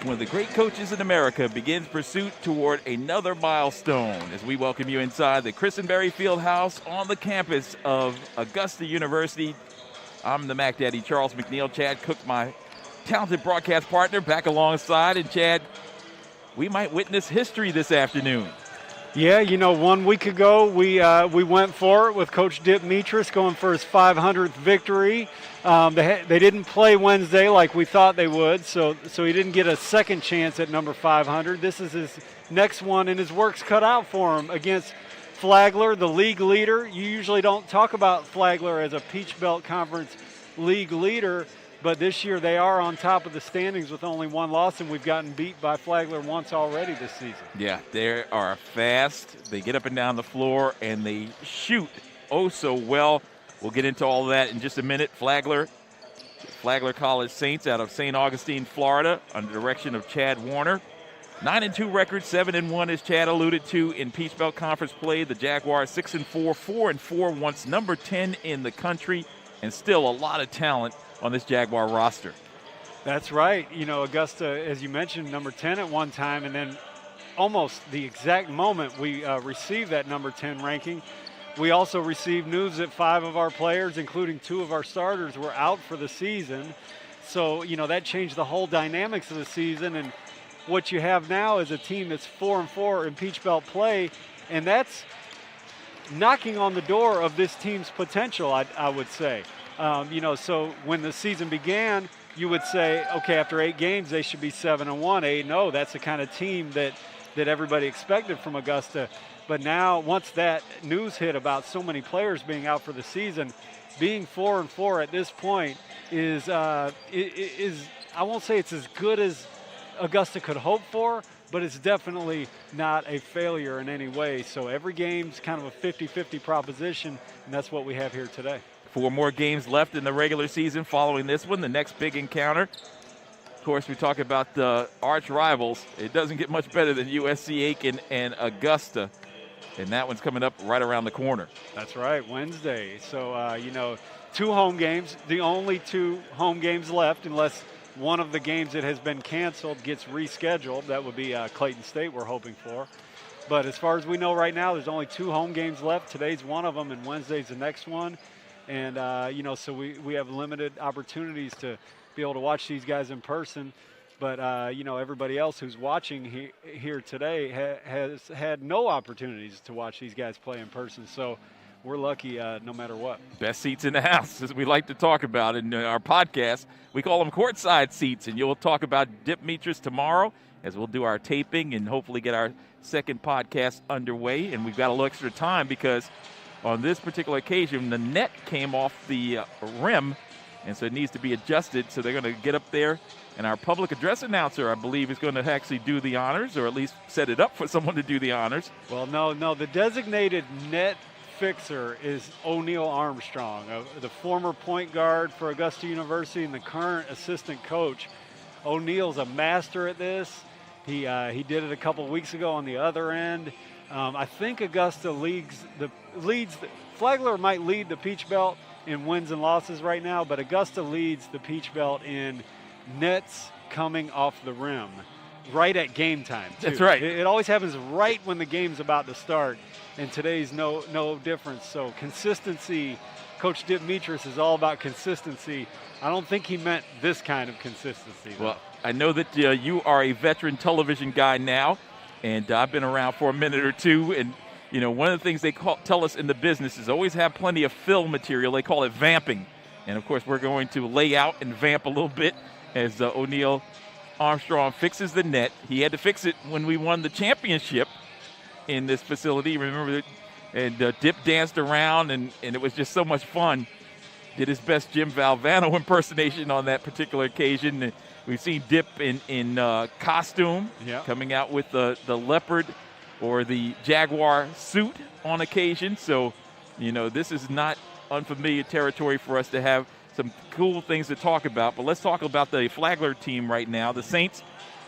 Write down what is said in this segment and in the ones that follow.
one of the great coaches in America begins pursuit toward another milestone as we welcome you inside the Christenberry Fieldhouse on the campus of Augusta University. I'm the Mac Daddy, Charles McNeil. Chad Cook, my talented broadcast partner, back alongside. And Chad, we might witness history this afternoon. Yeah, 1 week ago we went for it with Coach Dip Mitras going for his 500th victory. They didn't play Wednesday like we thought they would, so he didn't get a second chance at number 500. This is his next one, and his work's cut out for him against Flagler, the league leader. You usually don't talk about Flagler as a Peach Belt Conference league leader, but this year they are on top of the standings with only one loss, and we've gotten beat by Flagler once already this season. Yeah, they are fast. They get up and down the floor, and they shoot oh so well. We'll get into all of that in just a minute. Flagler College Saints out of St. Augustine, Florida, under the direction of Chad Warner. 9-2 record, 7-1 as Chad alluded to in Peach Belt Conference play. The Jaguars 6-4, 4-4, once number 10 in the country, and still a lot of talent on this Jaguar roster. That's right. Augusta, as you mentioned, number 10 at one time, and then almost the exact moment we received that number 10 ranking, we also received news that 5 of our players, including 2 of our starters, were out for the season. So, that changed the whole dynamics of the season, and what you have now is a team that's 4-4 in Peach Belt play, and that's knocking on the door of this team's potential, I would say. So when the season began, you would say, okay, after 8 games, they should be 7-1, 8-0. That's the kind of team that everybody expected from Augusta. But now, once that news hit about so many players being out for the season, being 4-4 at this point is I won't say it's as good as Augusta could hope for, but it's definitely not a failure in any way. So every game's kind of a 50-50 proposition, and that's what we have here today. 4 more games left in the regular season following this one, the next big encounter. Of course, we talk about the arch rivals. It doesn't get much better than USC Aiken and Augusta, and that one's coming up right around the corner. That's right, Wednesday. So, 2 home games, the only 2 home games left, unless one of the games that has been canceled gets rescheduled. That would be Clayton State we're hoping for. But as far as we know right now, there's only 2 home games left. Today's one of them, and Wednesday's the next one. And, so we have limited opportunities to be able to watch these guys in person. But, everybody else who's watching here today has had no opportunities to watch these guys play in person. So we're lucky no matter what. Best seats in the house, as we like to talk about in our podcast. We call them courtside seats, and you'll talk about Dip Mitras tomorrow as we'll do our taping and hopefully get our second podcast underway. And we've got a little extra time because on this particular occasion, the net came off the rim, and so it needs to be adjusted. So they're going to get up there, and our public address announcer, I believe, is going to actually do the honors, or at least set it up for someone to do the honors. Well, no, the designated net fixer is O'Neal Armstrong, the former point guard for Augusta University and the current assistant coach. O'Neal's a master at this. He did it a couple of weeks ago on the other end. I think Augusta leads Flagler might lead the Peach Belt in wins and losses right now, but Augusta leads the Peach Belt in nets coming off the rim right at game time, too. That's right. It always happens right when the game's about to start, and today's no difference. So consistency, Coach Dip Mitras is all about consistency. I don't think he meant this kind of consistency, though. Well, I know that you are a veteran television guy now, and I've been around for a minute or two, and one of the things they tell us in the business is always have plenty of film material. They call it vamping. And, of course, we're going to lay out and vamp a little bit as O'Neal Armstrong fixes the net. He had to fix it when we won the championship in this facility. Remember that? And Dip danced around, and it was just so much fun. Did his best Jim Valvano impersonation on that particular occasion. We've seen Dip in costume, coming out with the leopard or the Jaguar suit on occasion. So, this is not unfamiliar territory for us to have some cool things to talk about. But let's talk about the Flagler team right now. The Saints,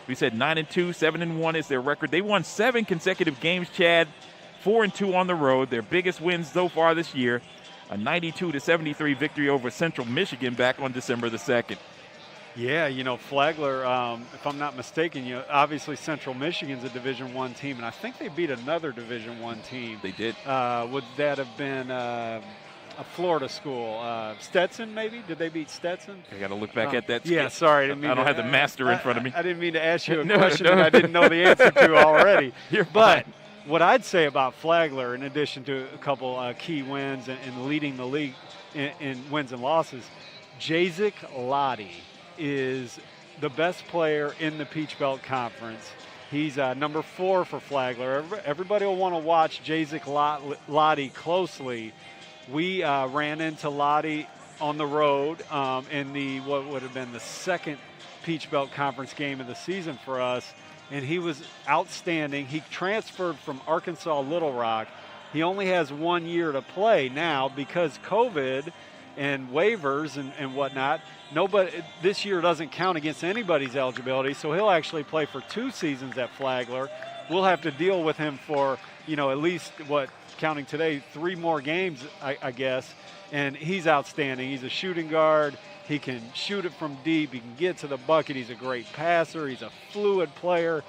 we said 9-2, 7-1 is their record. They won 7 consecutive games, Chad, 4-2 on the road. Their biggest wins so far this year, a 92-73 victory over Central Michigan back on December the 2nd. Yeah, Flagler, if I'm not mistaken, obviously Central Michigan's a Division I team, and I think they beat another Division I team. They did. Would that have been a Florida school? Stetson, maybe? Did they beat Stetson? I got to look back at that. Yeah, sorry. I don't have the master in front of me. I didn't mean to ask you a question that I didn't know the answer to already. You're but fine. What I'd say about Flagler, in addition to a couple key wins and leading the league in wins and losses, Jazik Lottie is the best player in the Peach Belt Conference. He's number 4 for Flagler. Everybody will want to watch Jazik Lottie closely. We ran into Lottie on the road in what would have been the second Peach Belt Conference game of the season for us, and he was outstanding. He transferred from Arkansas Little Rock. He only has 1 year to play now because COVID and waivers and whatnot. This year doesn't count against anybody's eligibility, so he'll actually play for 2 seasons at Flagler. We'll have to deal with him for, at least, counting today, 3 more games, I guess. And he's outstanding. He's a shooting guard. He can shoot it from deep. He can get to the bucket. He's a great passer. He's a fluid player.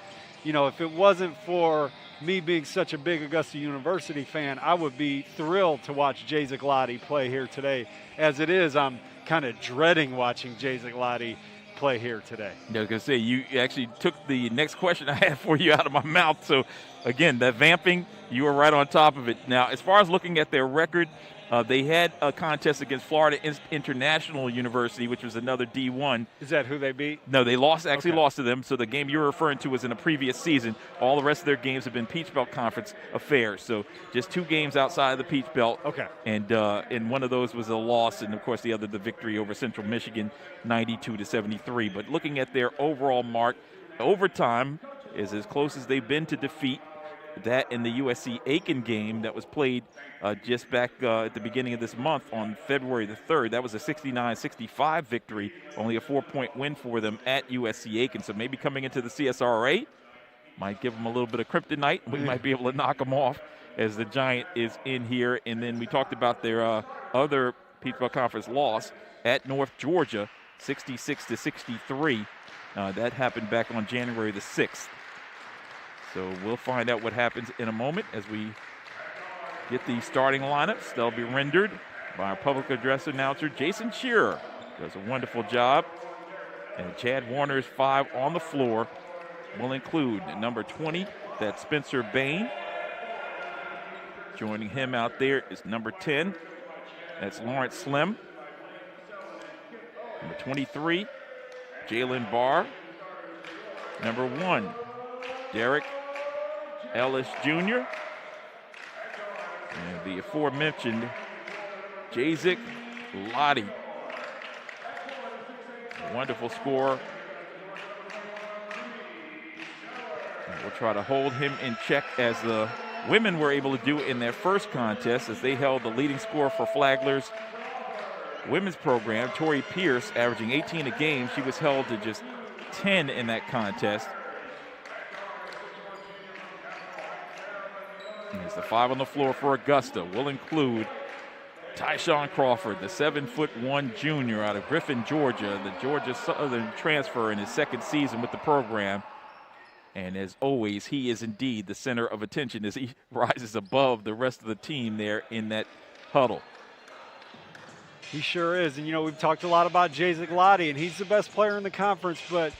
If it wasn't for me being such a big Augusta University fan, I would be thrilled to watch Jazik Lottie play here today. As it is, I'm kind of dreading watching Jazik Lottie play here today. I was going to say, you actually took the next question I had for you out of my mouth. So, again, that vamping, you were right on top of it. Now, as far as looking at their record, they had a contest against Florida International University, which was another D1. Is that who they beat? No, they lost to them. So the game you were referring to was in a previous season. All the rest of their games have been Peach Belt Conference affairs. So just 2 games outside of the Peach Belt. Okay. And one of those was a loss, and, of course, the other, the victory over Central Michigan, 92-73. But looking at their overall mark, overtime is as close as they've been to defeat. That in the USC-Aiken game that was played just back at the beginning of this month on February the 3rd. That was a 69-65 victory, only a 4-point win for them at USC-Aiken. So maybe coming into the CSRA might give them a little bit of kryptonite. We might be able to knock them off as the Giant is in here. And then we talked about their other Peach Belt Conference loss at North Georgia, 66-63. That happened back on January the 6th. So we'll find out what happens in a moment as we get the starting lineups. They'll be rendered by our public address announcer, Jason Shearer. Does a wonderful job. And Chad Warner's 5 on the floor will include number 20, that's Spencer Bain. Joining him out there is number 10, that's Lawrence Slim. Number 23, Jalen Barr. Number 1, Derek Ellis Jr. And the aforementioned Jazik Lottie. A wonderful scorer. And we'll try to hold him in check as the women were able to do in their first contest, as they held the leading scorer for Flagler's women's program, Tori Pierce, averaging 18 a game. She was held to just 10 in that contest. Here's the 5 on the floor for Augusta. Will include Tyshon Crawford, the 7'1" junior out of Griffin, Georgia, the Georgia Southern transfer in his second season with the program. And as always, he is indeed the center of attention as he rises above the rest of the team there in that huddle. He sure is. And, we've talked a lot about Jazik Lottie, and he's the best player in the conference, but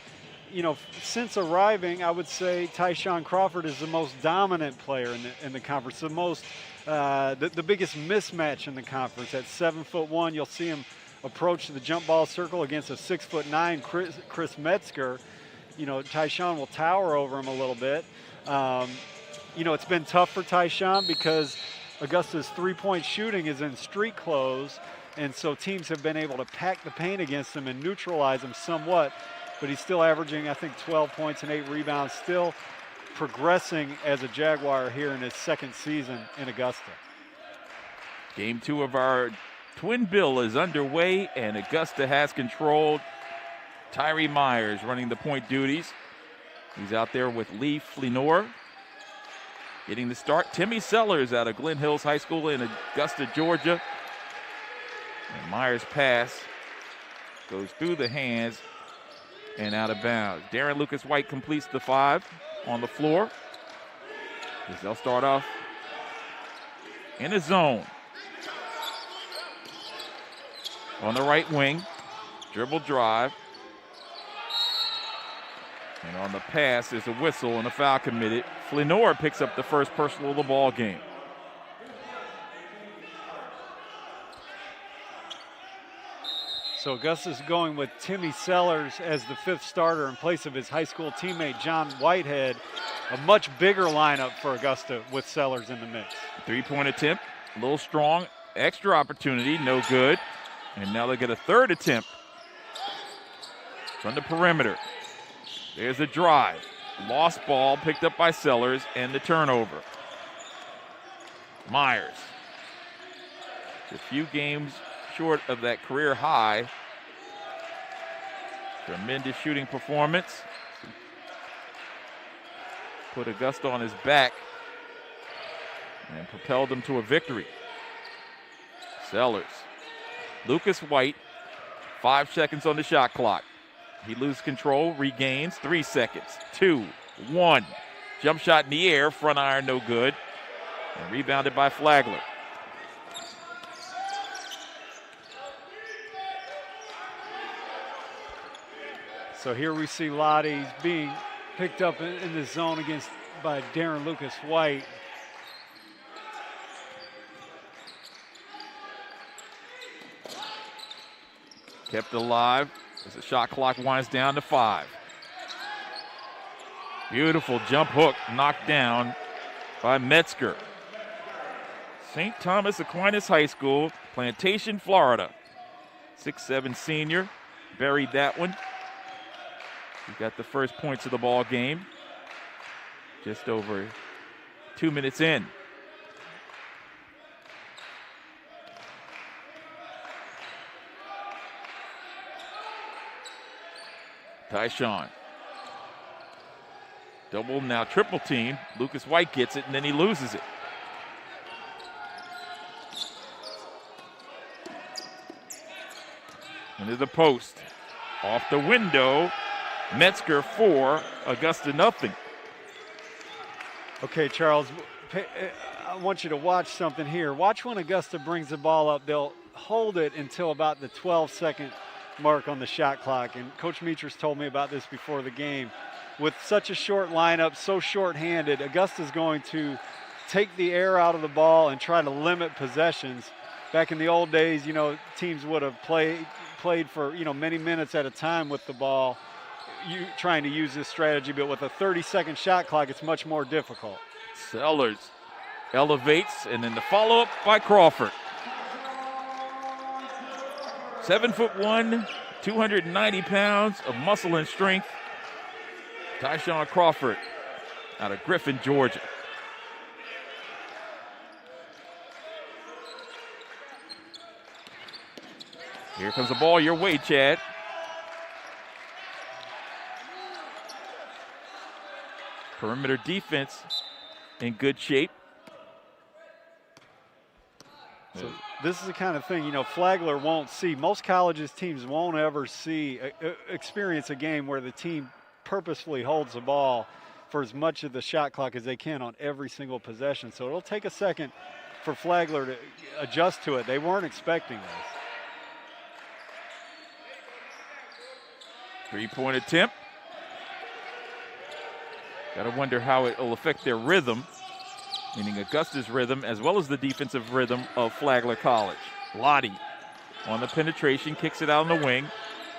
since arriving, I would say Tyshon Crawford is the most dominant player in the conference, the biggest mismatch in the conference. At 7'1", you'll see him approach the jump ball circle against a 6'9" Chris Metzger. Tyshon will tower over him a little bit. It's been tough for Tyshon because Augusta's three-point shooting is in street clothes, and so teams have been able to pack the paint against him and neutralize him somewhat. But he's still averaging, I think, 12 points and 8 rebounds, still progressing as a Jaguar here in his second season in Augusta. Game 2 of our twin bill is underway, and Augusta has controlled. Tyree Myers running the point duties. He's out there with Lee Fleenor getting the start. Timmy Sellers out of Glen Hills High School in Augusta, Georgia. And Myers' pass goes through the hands and out of bounds. Darren Lucas White completes the 5 on the floor. As they'll start off in a zone. On the right wing, dribble drive. And on the pass, there's a whistle and a foul committed. Flenor picks up the first personal of the ball game. So Augusta's going with Timmy Sellers as the 5th starter in place of his high school teammate John Whitehead. A much bigger lineup for Augusta with Sellers in the mix. 3-point attempt, a little strong, extra opportunity, no good. And now they get a 3rd attempt from the perimeter. There's a drive. Lost ball picked up by Sellers and the turnover. Myers. It's a few games short of that career high. Tremendous shooting performance. Put Augusta on his back and propelled them to a victory. Sellers. Lucas White, 5 seconds on the shot clock. He loses control, regains, 3 seconds, 2, 1. Jump shot in the air, front iron no good. And rebounded by Flagler. So here we see Lottie's being picked up in the zone by Darren Lucas White. Kept alive as the shot clock winds down to 5. Beautiful jump hook knocked down by Metzger. St. Thomas Aquinas High School, Plantation, Florida. 6'7" senior, buried that one. He got the first points of the ball game. Just over 2 minutes in. Tyshon. Double, now triple team. Lucas White gets it, and then he loses it. Into the post. Off the window. Metzger 4, Augusta nothing. Okay, Charles, I want you to watch something here. Watch when Augusta brings the ball up. They'll hold it until about the 12-second mark on the shot clock. And Coach Metras told me about this before the game. With such a short lineup, so short-handed, Augusta's going to take the air out of the ball and try to limit possessions. Back in the old days, teams would have played for, many minutes at a time with the ball, trying to use this strategy, but with a 30-second shot clock, it's much more difficult. Sellers elevates, and then the follow-up by Crawford. 7'1", 290 pounds of muscle and strength. Tyshon Crawford out of Griffin, Georgia. Here comes the ball your way, Chad. Perimeter defense in good shape. So this is the kind of thing, Flagler won't see. Most colleges teams won't ever experience a game where the team purposefully holds the ball for as much of the shot clock as they can on every single possession. So it'll take a second for Flagler to adjust to it. They weren't expecting this. 3-point attempt. Got to wonder how it will affect their rhythm, meaning Augusta's rhythm as well as the defensive rhythm of Flagler College. Lottie on the penetration, kicks it out on the wing,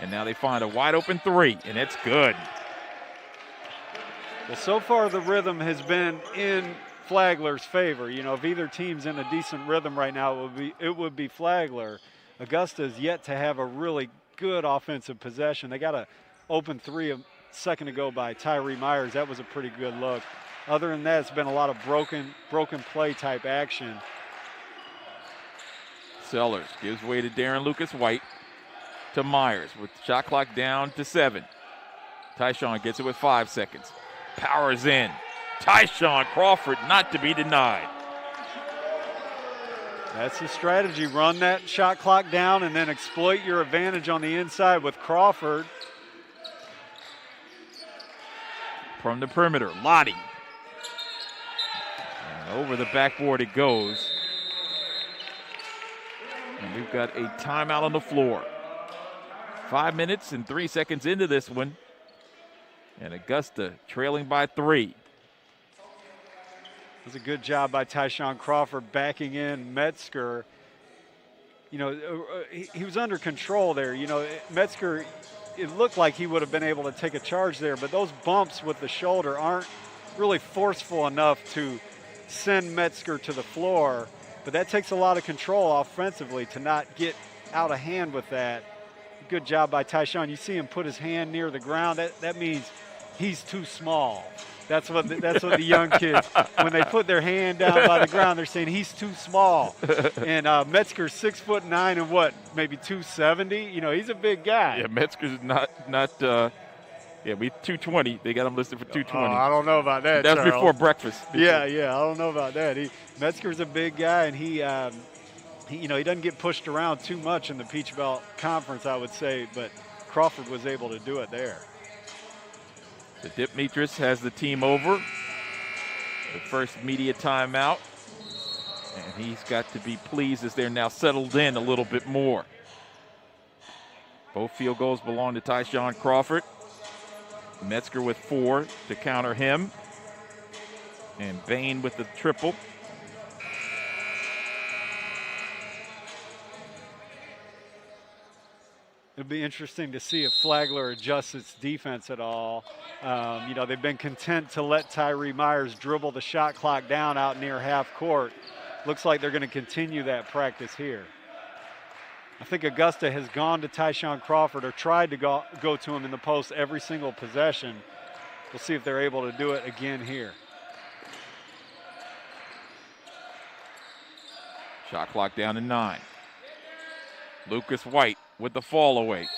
and now they find a wide open 3, and it's good. Well, so far the rhythm has been in Flagler's favor. If either team's in a decent rhythm right now, it would be Flagler. Augusta's yet to have a really good offensive possession. They got an open 3 a second ago by Tyree Myers. That was a pretty good look. Other than that, it's been a lot of broken play type action. Sellers gives way to Darren Lucas White to Myers with the shot clock down to 7. Tyshon gets it with 5 seconds. Powers in. Tyshon Crawford not to be denied. That's the strategy. Run that shot clock down and then exploit your advantage on the inside with Crawford. from the perimeter. Lottie. And over the backboard it goes. And we've got a timeout on the floor. 5 minutes and 3 seconds into this one. And Augusta trailing by 3. It was a good job by Tyshon Crawford backing in Metzger. You know, he was under control there. You know, Metzger, it looked like he would have been able to take a charge there, but those bumps with the shoulder aren't really forceful enough to send Metzger to the floor. But that takes a lot of control offensively to not get out of hand with that. Good job by Tyshon. You see him put his hand near the ground. That means he's too small. That's what the young kids, when they put their hand down by the ground, they're saying he's too small. And Metzger's 6'9" and what, maybe 270? You know, he's a big guy. Yeah, Metzger's not. We 220. They got him listed for 220. I don't know about that. That's Charles. before breakfast. Yeah, I don't know about that. Metzger's a big guy, and he doesn't get pushed around too much in the Peach Belt Conference, I would say, but Crawford was able to do it there. The Dipmitris has the team over. The first media timeout. And he's got to be pleased as they're now settled in a little bit more. Both field goals belong to Tyshon Crawford. Metzger with 4 to counter him. And Bain with the triple. It'll be interesting to see if Flagler adjusts its defense at all. They've been content to let Tyree Myers dribble the shot clock down out near half court. Looks like they're going to continue that practice here. I think Augusta has gone to Tyshon Crawford or tried to go to him in the post every single possession. We'll see if they're able to do it again here. Shot clock down to 9. Lucas White with the fall away.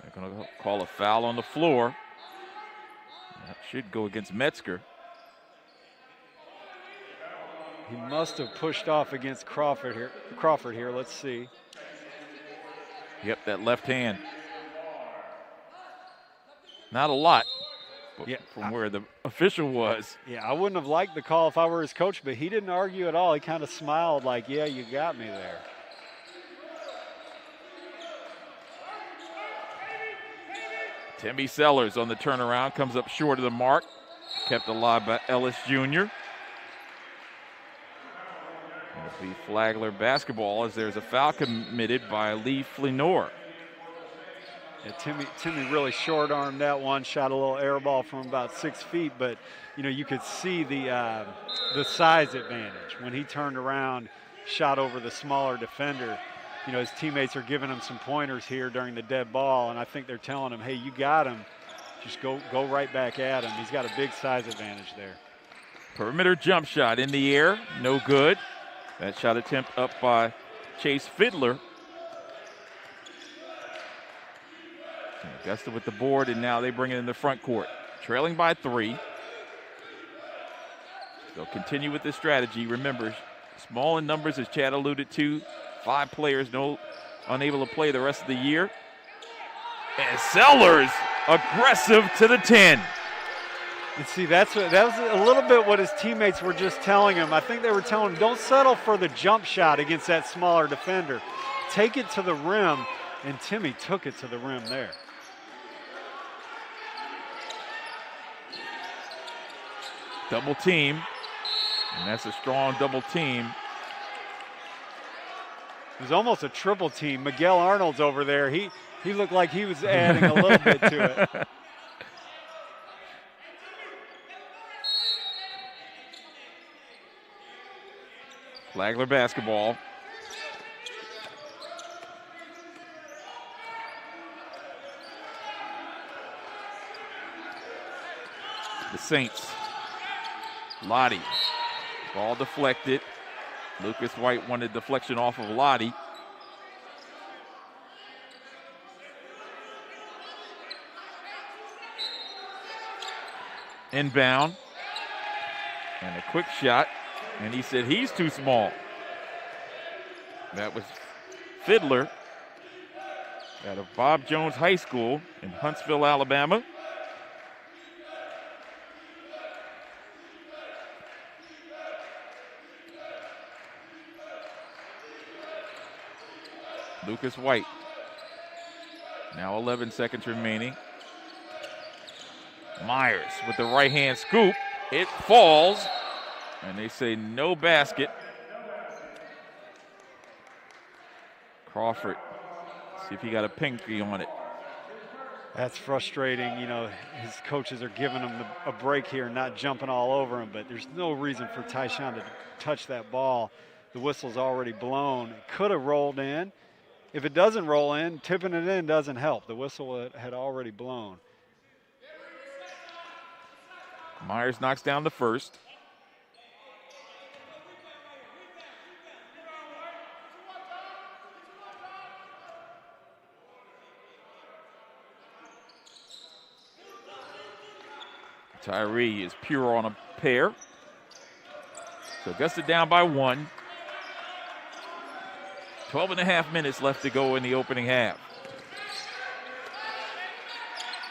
They're going to call a foul on the floor. That should go against Metzger. He must have pushed off against Crawford here. Let's see. Yep, that left hand. Not a lot, but from where the official was. Yeah, I wouldn't have liked the call if I were his coach, but he didn't argue at all. He kind of smiled like, yeah, you got me there. Timmy Sellers on the turnaround, comes up short of the mark. Kept alive by Ellis Jr. It'll be Flagler basketball as there's a foul committed by Lee Flenor. Yeah, Timmy really short-armed that one, shot a little air ball from about 6 feet, but you could see the size advantage. When he turned around, shot over the smaller defender, his teammates are giving him some pointers here during the dead ball, and I think they're telling him, hey, you got him. Just go right back at him. He's got a big size advantage there. Perimeter jump shot in the air, no good. That shot attempt up by Chase Fiddler. Augusta with the board, and now they bring it in the front court. Trailing by 3. They'll continue with this strategy. Remember, small in numbers, as Chad alluded to. 5 players unable to play the rest of the year. And Sellers aggressive to the 10. And see, that was a little bit what his teammates were just telling him. I think they were telling him, don't settle for the jump shot against that smaller defender. Take it to the rim, and Timmy took it to the rim there. Double team, and that's a strong double team. It was almost a triple team. Miguel Arnold's over there. He looked like he was adding a little bit to it. Flagler basketball. The Saints. Lottie. Ball deflected. Lucas White wanted deflection off of Lottie. Inbound. And a quick shot. And he said he's too small. That was Fiddler out of Bob Jones High School in Huntsville, Alabama. Lucas White. Now 11 seconds remaining. Myers with the right-hand scoop. It falls, and they say no basket. Crawford, see if he got a pinky on it. That's frustrating. You know, his coaches are giving him a break here, not jumping all over him, but there's no reason for Tyshon to touch that ball. The whistle's already blown. It could have rolled in. If it doesn't roll in, tipping it in doesn't help. The whistle had already blown. Myers knocks down the first. Tyree is pure on a pair. So Augusta down by 1. 12.5 minutes left to go in the opening half.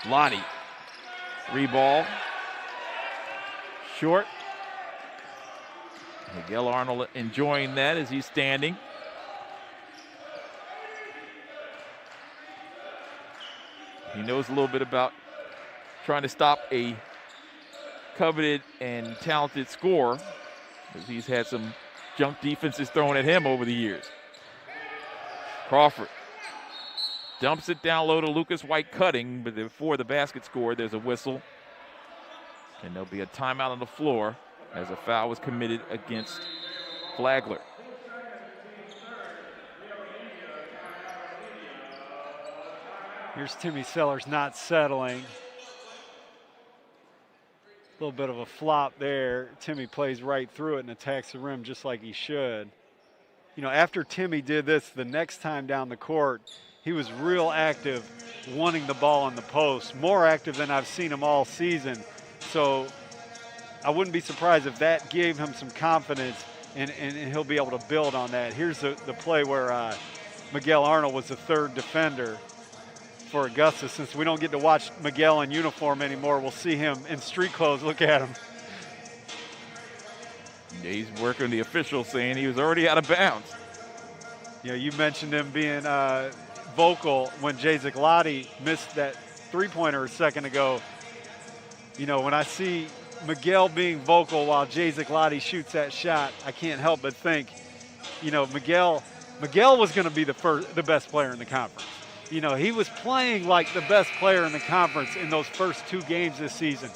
Lottie, 3-ball. Short. Miguel Arnold enjoying that as he's standing. He knows a little bit about trying to stop a coveted and talented scorer, because he's had some junk defenses thrown at him over the years. Crawford dumps it down low to Lucas White cutting, but before the basket score, there's a whistle. And there'll be a timeout on the floor as a foul was committed against Flagler. Here's Timmy Sellers not settling. A little bit of a flop there. Timmy plays right through it and attacks the rim just like he should. You know, after Timmy did this, the next time down the court, he was real active, wanting the ball in the post, more active than I've seen him all season. So I wouldn't be surprised if that gave him some confidence, and he'll be able to build on that. Here's the play where Miguel Arnold was the third defender for Augusta. Since we don't get to watch Miguel in uniform anymore, we'll see him in street clothes. Look at him. Yeah, he's working the official saying he was already out of bounds. You know, you mentioned him being vocal when Jacek Lottie missed that three-pointer a second ago. You know, when I see Miguel being vocal while Jacek Lottie shoots that shot, I can't help but think, you know, Miguel was going to be the best player in the conference. You know, he was playing like the best player in the conference in those first 2 games this season.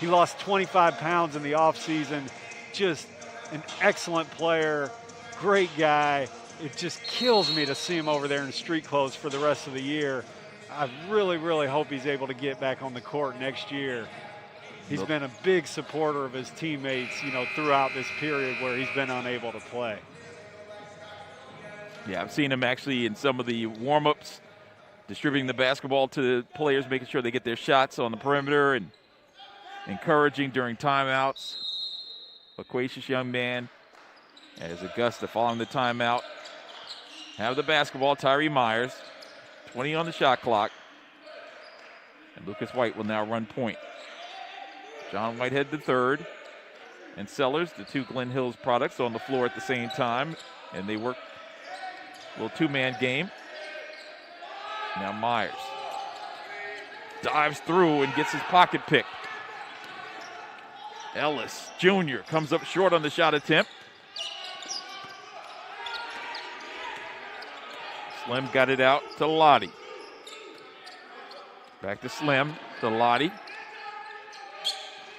He lost 25 pounds in the offseason. Just an excellent player, great guy. It just kills me to see him over there in street clothes for the rest of the year. I really, really hope he's able to get back on the court next year. He's been a big supporter of his teammates, you know, throughout this period where he's been unable to play. Yeah, I've seen him actually in some of the warm-ups, distributing the basketball to the players, making sure they get their shots on the perimeter and encouraging during timeouts. Loquacious young man. As Augusta, following the timeout, have the basketball. Tyree Myers, 20 on the shot clock. And Lucas White will now run point. John Whitehead the third. And Sellers, the 2 Glen Hills products, on the floor at the same time. And they work a little 2-man game. Now Myers dives through and gets his pocket picked. Ellis Jr. comes up short on the shot attempt. Slim got it out to Lottie. Back to Slim, to Lottie.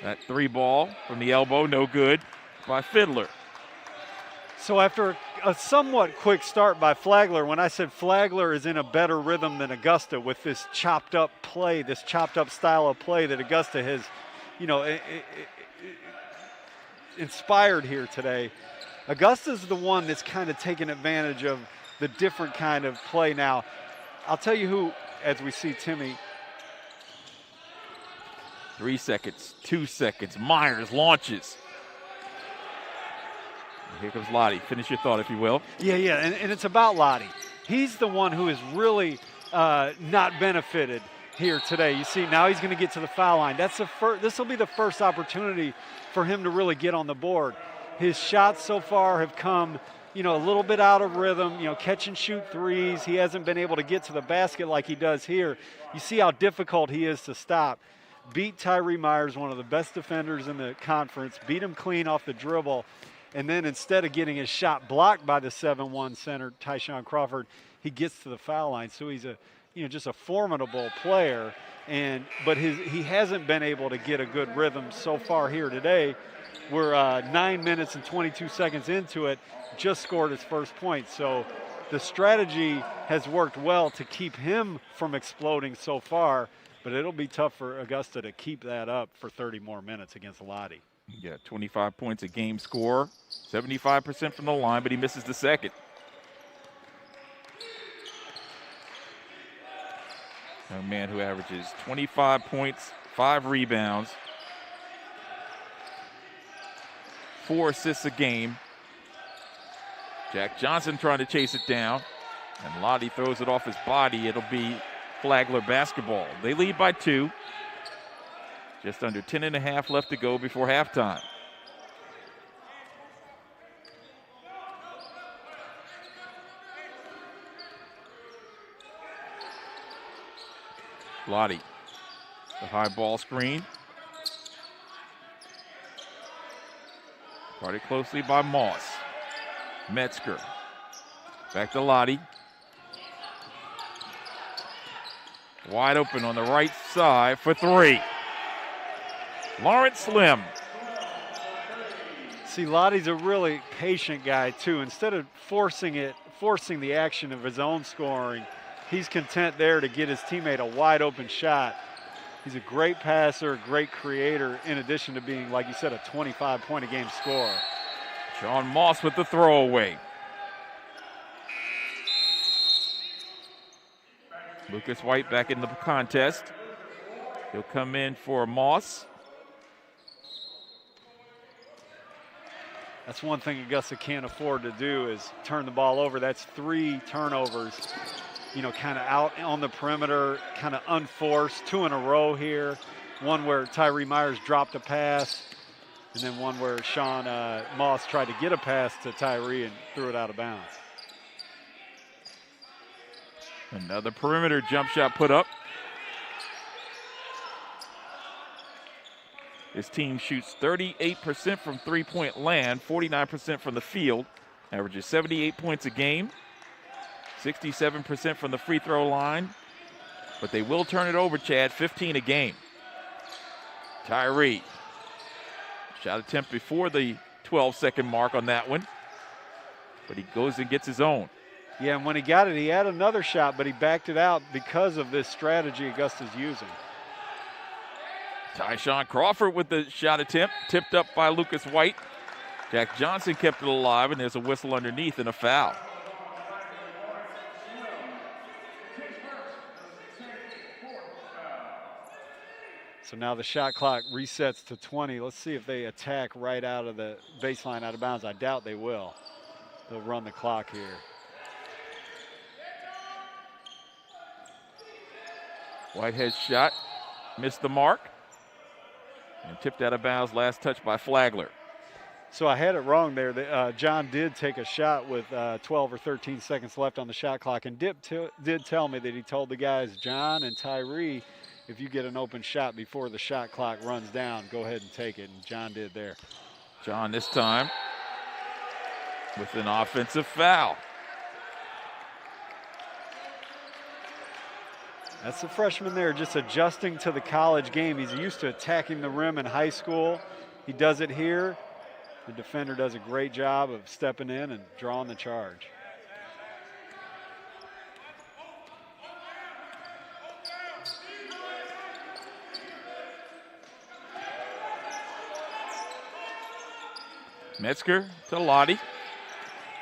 That 3-ball from the elbow, no good by Fiddler. So after a somewhat quick start by Flagler, when I said Flagler is in a better rhythm than Augusta with this chopped up play, this chopped up style of play that Augusta has, you know, inspired here today. Augusta's the one that's kind of taken advantage of the different kind of play now. I'll tell you who, as we see Timmy. 3 seconds, 2 seconds. Myers launches. Here comes Lottie. Finish your thought, if you will. Yeah, and it's about Lottie. He's the one who has really not benefited here today. You see, now he's going to get to the foul line. This will be the first opportunity for him to really get on the board. His shots so far have come a little bit out of rhythm, catch and shoot threes. He hasn't been able to get to the basket like he does here. You see how difficult he is to stop. Beat Tyree Myers, one of the best defenders in the conference, beat him clean off the dribble, and then instead of getting his shot blocked by the 7-1 center, Tyshon Crawford, he gets to the foul line. So he's just a formidable player, but he hasn't been able to get a good rhythm so far here today. We're 9 minutes and 22 seconds into it, just scored his first point. So the strategy has worked well to keep him from exploding so far, but it'll be tough for Augusta to keep that up for 30 more minutes against Lottie. Yeah, 25 points a game score, 75% from the line, but he misses the second. A man who averages 25 points, 5 rebounds, 4 assists a game. Jack Johnson trying to chase it down, and Lottie throws it off his body. It'll be Flagler basketball. They lead by 2. Just under 10 and a half left to go before halftime. Lottie, the high ball screen. Guarded closely by Moss. Metzger, back to Lottie. Wide open on the right side for 3. Lawrence Slim. See, Lottie's a really patient guy too. Instead of forcing the action of his own scoring, he's content there to get his teammate a wide open shot. He's a great passer, great creator, in addition to being, like you said, a 25-point-a-game scorer. Sean Moss with the throwaway. Lucas White back in the contest. He'll come in for Moss. That's one thing Augusta can't afford to do is turn the ball over. That's 3 turnovers, kind of out on the perimeter, kind of unforced, 2 in a row here. One where Tyree Myers dropped a pass, and then one where Sean Moss tried to get a pass to Tyree and threw it out of bounds. Another perimeter jump shot put up. His team shoots 38% from three-point land, 49% from the field, averages 78 points a game, 67% from the free throw line, but they will turn it over, Chad, 15 a game. Tyree, shot attempt before the 12-second mark on that one, but he goes and gets his own. Yeah, and when he got it, he had another shot, but he backed it out because of this strategy Augusta's using. Tyshon Crawford with the shot attempt, tipped up by Lucas White. Jack Johnson kept it alive, and there's a whistle underneath and a foul. So now the shot clock resets to 20. Let's see if they attack right out of the baseline out of bounds. I doubt they will. They'll run the clock here. Whitehead's shot missed the mark and tipped out of bounds. Last touch by Flagler. So I had it wrong there. John did take a shot with 12 or 13 seconds left on the shot clock, and Dip did tell me that he told the guys, John and Tyree, if you get an open shot before the shot clock runs down, go ahead and take it, and John did there. John this time with an offensive foul. That's the freshman there, just adjusting to the college game. He's used to attacking the rim in high school. He does it here. The defender does a great job of stepping in and drawing the charge. Metzger to Lottie.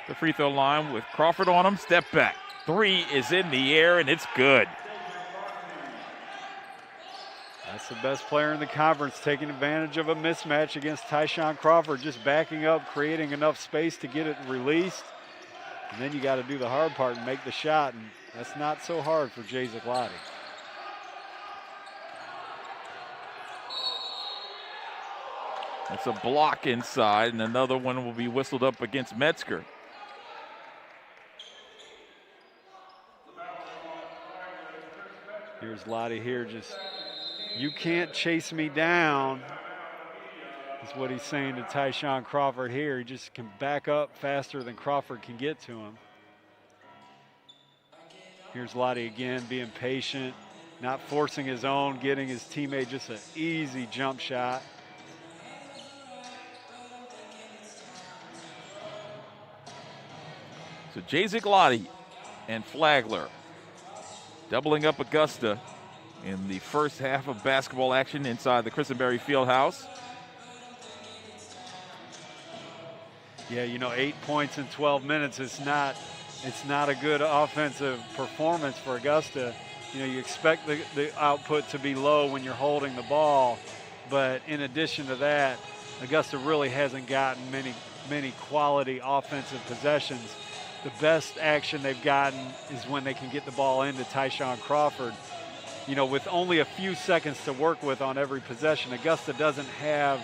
The free throw line with Crawford on him. Step back. 3 is in the air, and it's good. That's the best player in the conference, taking advantage of a mismatch against Tyshon Crawford, just backing up, creating enough space to get it released. And then you got to do the hard part and make the shot, and that's not so hard for Jay Lottie. That's a block inside, and another one will be whistled up against Metzger. Here's Lottie here, just, you can't chase me down. That's what he's saying to Tyshon Crawford here. He just can back up faster than Crawford can get to him. Here's Lottie again, being patient, not forcing his own, getting his teammate just an easy jump shot. So Jazik Lottie and Flagler doubling up Augusta in the first half of basketball action inside the Christenberry Fieldhouse. Yeah, you know, 8 points in 12 minutes is not, it's not a good offensive performance for Augusta. You know, you expect the output to be low when you're holding the ball, but in addition to that, Augusta really hasn't gotten many quality offensive possessions. The best action they've gotten is when they can get the ball into Tyshon Crawford. You know, with only a few seconds to work with on every possession, Augusta doesn't have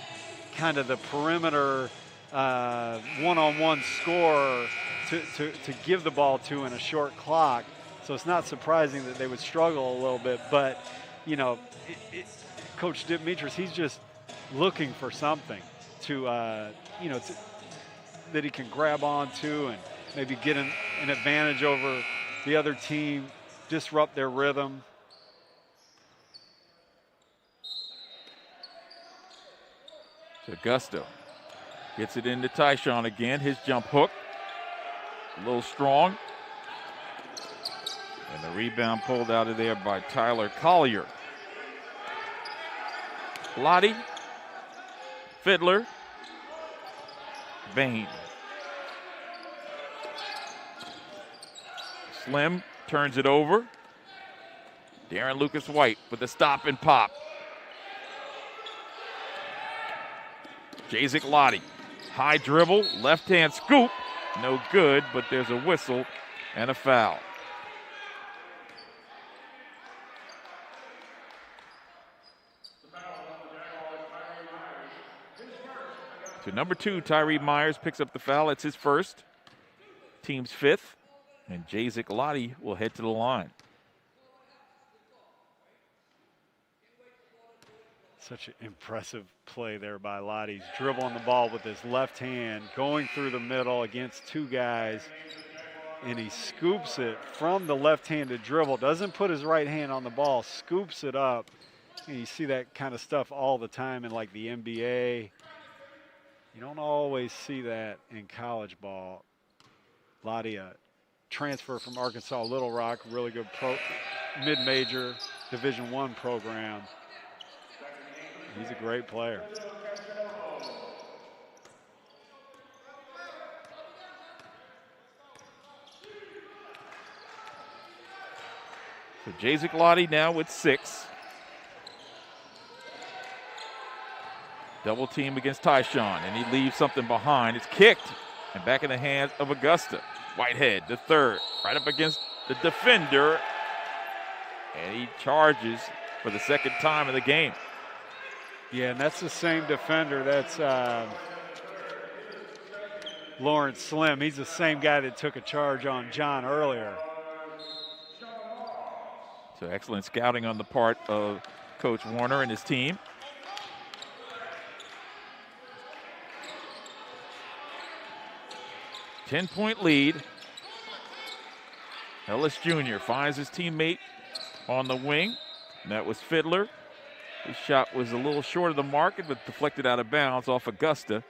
kind of the perimeter one-on-one scorer to give the ball to in a short clock. So it's not surprising that they would struggle a little bit. But, you know, Coach Dimitris, he's just looking for something to, you know, that he can grab onto and maybe get an advantage over the other team, disrupt their rhythm. So Augusta gets it into Tyshon again. His jump hook, a little strong. And the rebound pulled out of there by Tyler Collier. Lottie, Fiddler, Bain. Slim turns it over. Darren Lucas White with the stop and pop. Jazik Lottie, high dribble, left-hand scoop. No good, but there's a whistle and a foul. So number 2, Tyree Myers picks up the foul. It's his first, team's 5th. And Jazik Lottie will head to the line. Such an impressive play there by Lottie. He's dribbling the ball with his left hand, going through the middle against 2 guys, and he scoops it from the left-handed dribble. Doesn't put his right hand on the ball, scoops it up. And you see that kind of stuff all the time in like the NBA. You don't always see that in college ball. Lottie, transfer from Arkansas Little Rock, really good mid-major Division I program. He's a great player. So Jazik Lottie now with 6. Double team against Tyshon, and he leaves something behind. It's kicked and back in the hands of Augusta. Whitehead, the third, right up against the defender, and he charges for the second time in the game. Yeah, and that's the same defender. That's Lawrence Slim. He's the same guy that took a charge on John earlier. So excellent scouting on the part of Coach Warner and his team. Ten-point lead. Ellis Jr. finds his teammate on the wing. And that was Fiddler. His shot was a little short of the mark, but deflected out of bounds off Augusta.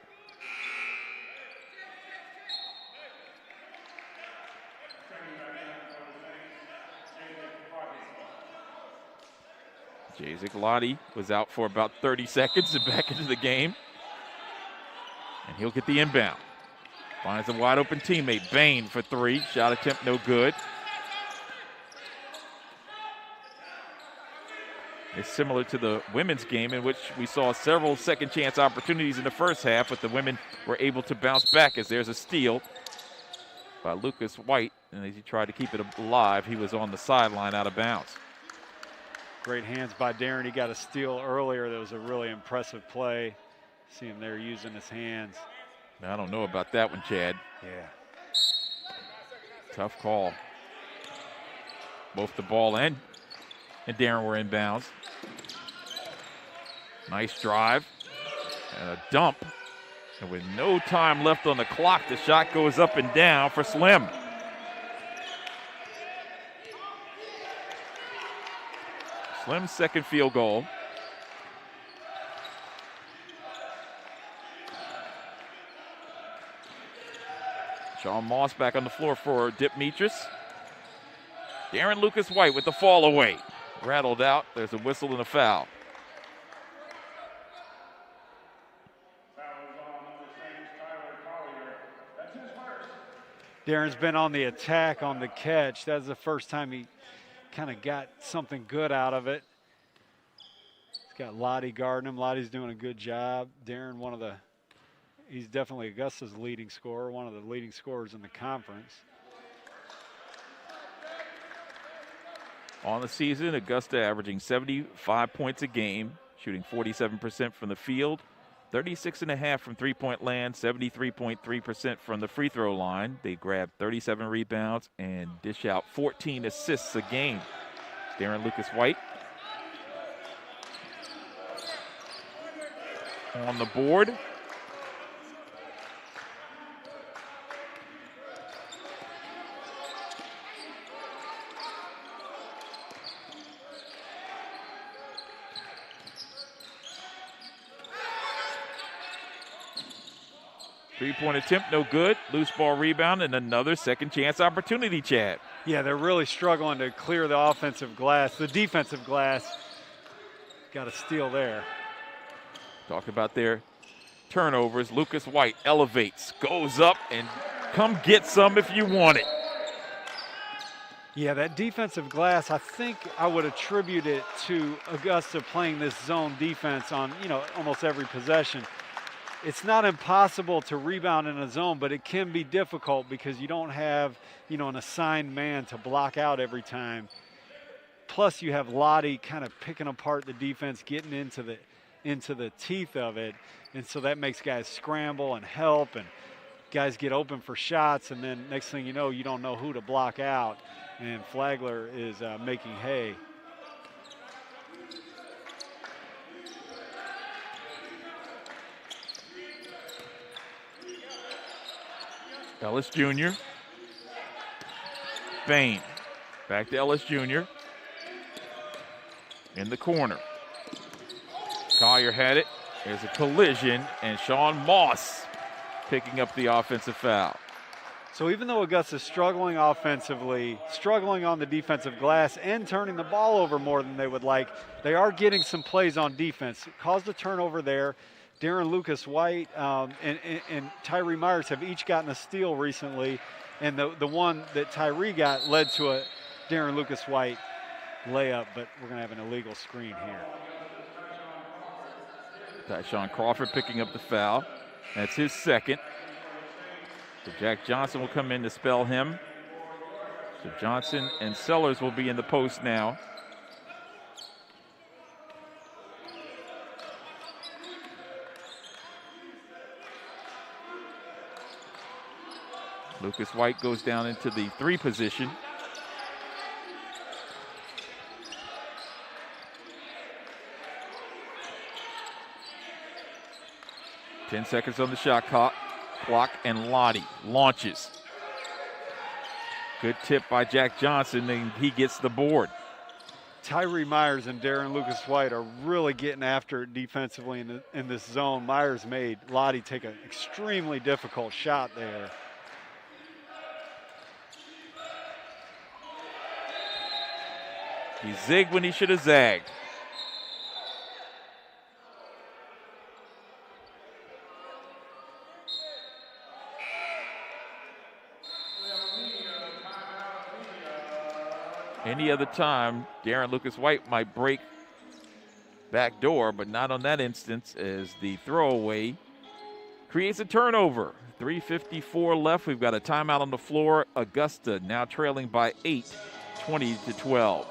Jazik Lottie was out for about 30 seconds and back into the game. And he'll get the inbound. Finds a wide open teammate, Bain for 3. Shot attempt no good. It's similar to the women's game in which we saw several second chance opportunities in the first half, but the women were able to bounce back as there's a steal by Lucas White. And as he tried to keep it alive, he was on the sideline out of bounds. Great hands by Darren. He got a steal earlier. That was a really impressive play. See him there using his hands. I don't know about that one, Chad. Yeah. Tough call. Both the ball and and Darren were inbounds. Nice drive and a dump. And with no time left on the clock, the shot goes up and down for Slim. Slim's second field goal. Sean Moss back on the floor for Dipmitris. Darren Lucas White with the fall away. Rattled out. There's a whistle and a foul. Darren's been on the attack on the catch. That's the first time he kind of got something good out of it. He's got Lottie guarding him. Lottie's doing a good job. Darren, he's definitely Augusta's leading scorer, one of the leading scorers in the conference. On the season, Augusta averaging 75 points a game, shooting 47% from the field, 36.5% from three-point land, 73.3% from the free throw line. They grab 37 rebounds and dish out 14 assists a game. Darren Lucas White on the board. 3-point attempt, no good. Loose ball rebound and another second chance opportunity, Chad. Yeah, they're really struggling to clear the offensive glass. The defensive glass got a steal there. Talk about their turnovers. Lucas White elevates, goes up, and come get some if you want it. Yeah, that defensive glass, I think I would attribute it to Augusta playing this zone defense on, almost every possession. It's not impossible to rebound in a zone, but it can be difficult because you don't have, an assigned man to block out every time. Plus, you have Lottie kind of picking apart the defense, getting into the teeth of it, and so that makes guys scramble and help, and guys get open for shots, and then next thing you don't know who to block out, and Flagler is making hay. Ellis Jr. Bain. Back to Ellis Jr. In the corner. Collier had it. There's a collision, and Sean Moss picking up the offensive foul. So even though Augusta's struggling offensively, struggling on the defensive glass, and turning the ball over more than they would like, they are getting some plays on defense. Caused a turnover there. Darren Lucas White and Tyree Myers have each gotten a steal recently, and the one that Tyree got led to a Darren Lucas White layup, but we're going to have an illegal screen here. Tyshon Crawford picking up the foul. That's his second. So Jack Johnson will come in to spell him. So Johnson and Sellers will be in the post now. Lucas White goes down into the 3 position. Ten seconds on the shot clock, and Lottie launches. Good tip by Jack Johnson, and he gets the board. Tyree Myers and Darren Lucas White are really getting after it defensively in this zone. Myers made Lottie take an extremely difficult shot there. He zigged when he should have zagged. Any other time, Darren Lucas White might break back door, but not on that instance, as the throwaway creates a turnover. 3:54 left. We've got a timeout on the floor. Augusta now trailing by 8, 20-12.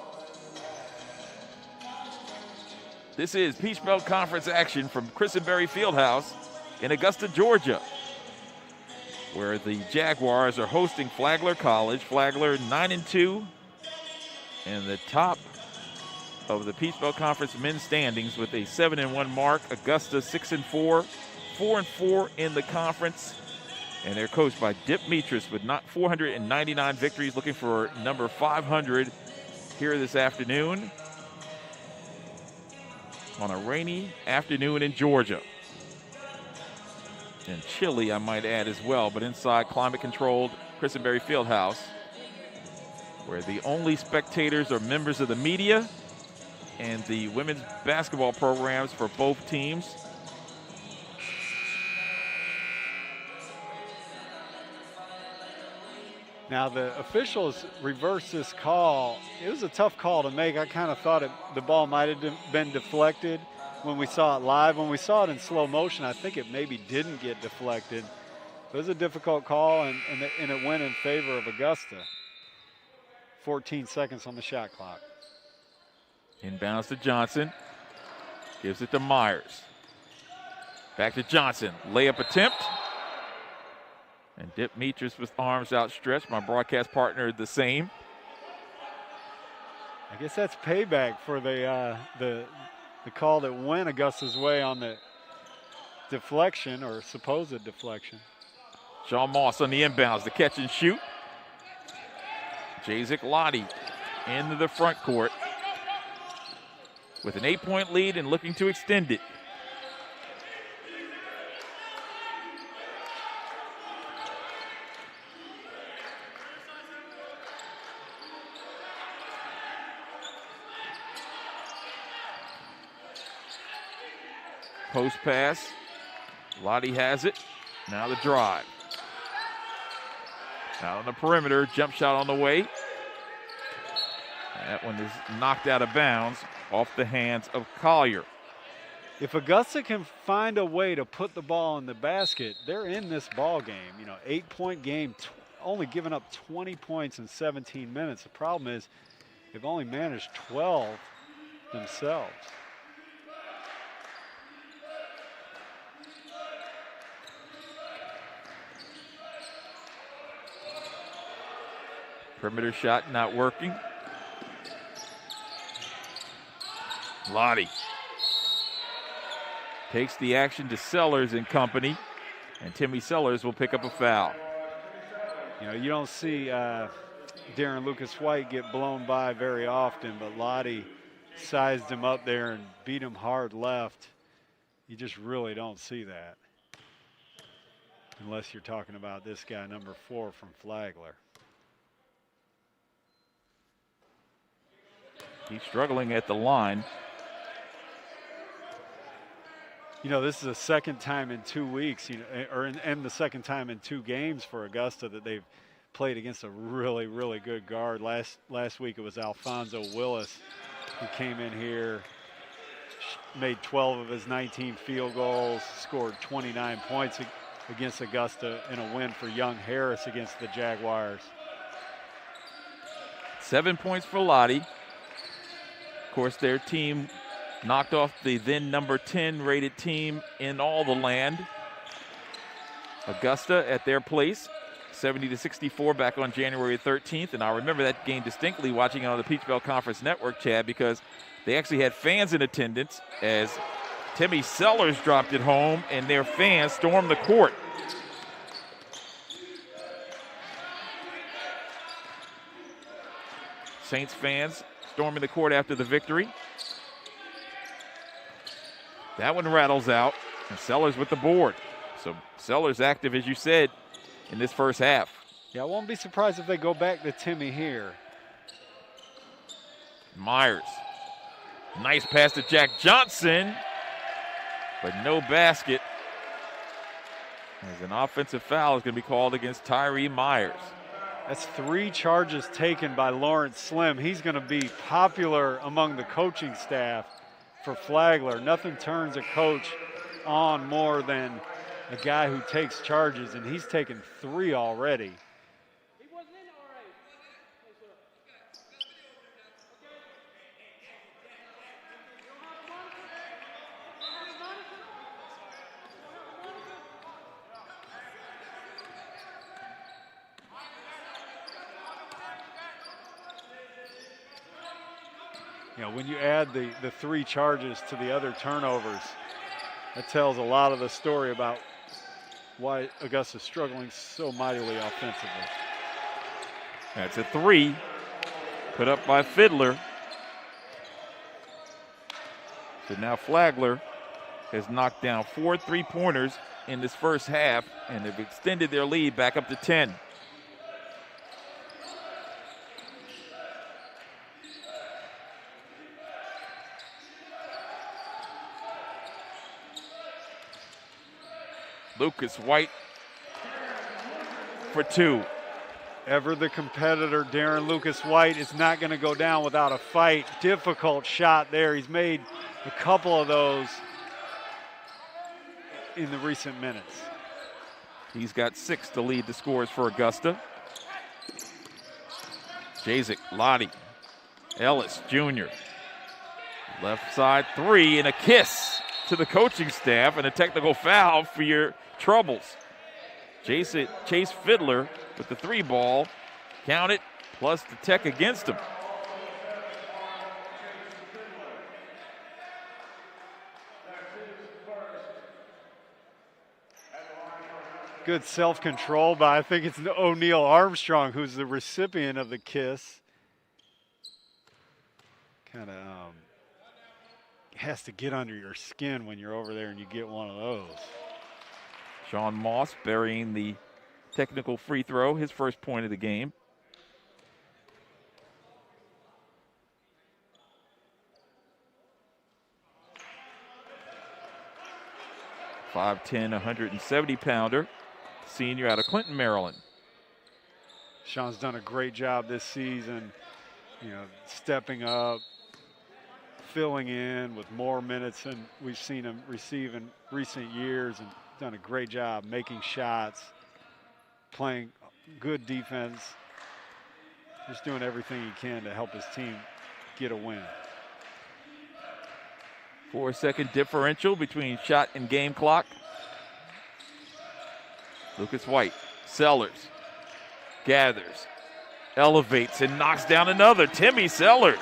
This is Peach Belt Conference action from Christenberry Fieldhouse in Augusta, Georgia, where the Jaguars are hosting Flagler College. Flagler 9-2 in the top of the Peach Belt Conference men's standings with a 7-1 mark. Augusta 6-4, 4-4 in the conference. And they're coached by Dip Metris with 499 victories, looking for number 500 here this afternoon on a rainy afternoon in Georgia. And chilly, I might add, as well, but inside climate-controlled Christenberry Fieldhouse, where the only spectators are members of the media and the women's basketball programs for both teams. Now the officials reversed this call. It was a tough call to make. I kind of thought the ball might have been deflected when we saw it live. When we saw it in slow motion, I think it maybe didn't get deflected. It was a difficult call, and it went in favor of Augusta. 14 seconds on the shot clock. Inbounds to Johnson. Gives it to Myers. Back to Johnson. Layup attempt. And Dip Metris with arms outstretched. My broadcast partner the same. I guess that's payback for the call that went Augusta's way on the deflection or supposed deflection. Sean Moss on the inbounds, the catch and shoot. Jazik Lottie into the front court with an 8-point lead and looking to extend it. Post pass. Lottie has it. Now the drive. Out on the perimeter. Jump shot on the way. That one is knocked out of bounds off the hands of Collier. If Augusta can find a way to put the ball in the basket, they're in this ball game. 8-point game, only giving up 20 points in 17 minutes. The problem is they've only managed 12 themselves. Perimeter shot not working. Lottie takes the action to Sellers and company, and Timmy Sellers will pick up a foul. You don't see Darren Lucas White get blown by very often, but Lottie sized him up there and beat him hard left. You just really don't see that unless you're talking about this guy, number 4 from Flagler. He's struggling at the line. This is the second time in 2 weeks, and the second time in 2 games for Augusta that they've played against a really, really good guard. Last week it was Alfonso Willis who came in here, made 12 of his 19 field goals, scored 29 points against Augusta in a win for Young Harris against the Jaguars. 7 points for Lottie. Of course, their team knocked off the then number 10 rated team in all the land. Augusta at their place, 70-64 back on January 13th. And I remember that game distinctly watching it on the Peach Belt Conference Network, Chad, because they actually had fans in attendance as Timmy Sellers dropped it home and their fans stormed the court. Saints fans storming the court after the victory. That one rattles out, and Sellers with the board. So Sellers active, as you said, in this first half. Yeah, I won't be surprised if they go back to Timmy here. Myers. Nice pass to Jack Johnson, but no basket. As an offensive foul is going to be called against Tyree Myers. That's 3 charges taken by Lawrence Slim. He's going to be popular among the coaching staff for Flagler. Nothing turns a coach on more than a guy who takes charges, and he's taken 3 already. You know, when you add the 3 charges to the other turnovers, that tells a lot of the story about why Augusta's struggling so mightily offensively. That's a 3 put up by Fiddler. So now Flagler has knocked down 4 3-pointers in this first half, and they've extended their lead back up to 10. Lucas White for 2. Ever the competitor, Darren Lucas White is not going to go down without a fight. Difficult shot there. He's made a couple of those in the recent minutes. He's got 6 to lead the scores for Augusta. Jazik, Lottie, Ellis Jr. Left side 3 and a kiss to the coaching staff and a technical foul for your troubles. Chase Fiddler with the 3 ball. Count it, plus the tech against him. Good self-control by, I think it's O'Neal Armstrong, who's the recipient of the kiss. Kind of has to get under your skin when you're over there and you get one of those. Sean Moss burying the technical free throw, his first point of the game. .5'10", 170-pounder, senior out of Clinton, Maryland. Sean's done a great job this season, you know, stepping up, filling in with more minutes than we've seen him receive in recent years, and done a great job making shots, playing good defense, just doing everything he can to help his team get a win. 4-second differential between shot and game clock. Lucas White, Sellers, gathers, elevates, and knocks down another. Timmy Sellers.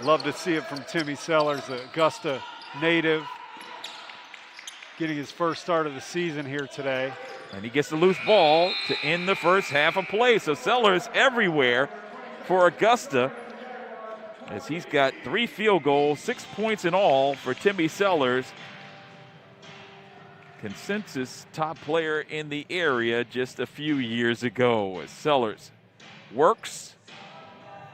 Love to see it from Timmy Sellers, the Augusta native, getting his first start of the season here today. And he gets the loose ball to end the first half of play. So Sellers everywhere for Augusta, as he's got 3 field goals, 6 points in all for Timmy Sellers. Consensus top player in the area just a few years ago, as Sellers works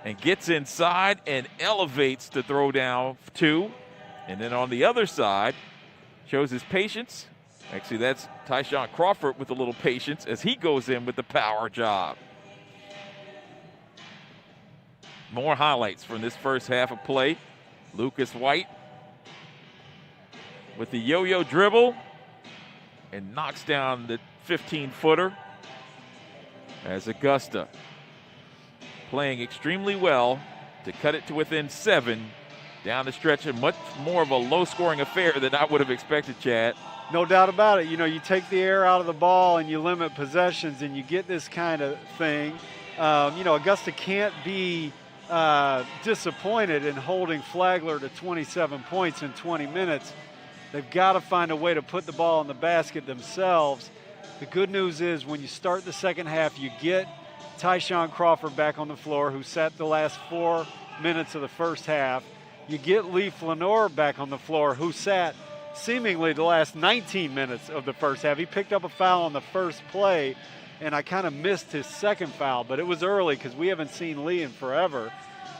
and gets inside and elevates to throw down 2. And then on the other side, shows his patience. Actually, that's Tyshon Crawford with a little patience as he goes in with the power job. More highlights from this first half of play. Lucas White with the yo-yo dribble and knocks down the 15-footer as Augusta playing extremely well to cut it to within 7 down the stretch, and much more of a low-scoring affair than I would have expected, Chad. No doubt about it. You know, you take the air out of the ball and you limit possessions and you get this kind of thing. You know, Augusta can't be disappointed in holding Flagler to 27 points in 20 minutes. They've got to find a way to put the ball in the basket themselves. The good news is when you start the second half, you get Tyshon Crawford back on the floor, who sat the last 4 minutes of the first half. You get Lee Flanor back on the floor, who sat seemingly the last 19 minutes of the first half. He picked up a foul on the first play, and I kind of missed his second foul, but it was early because we haven't seen Lee in forever.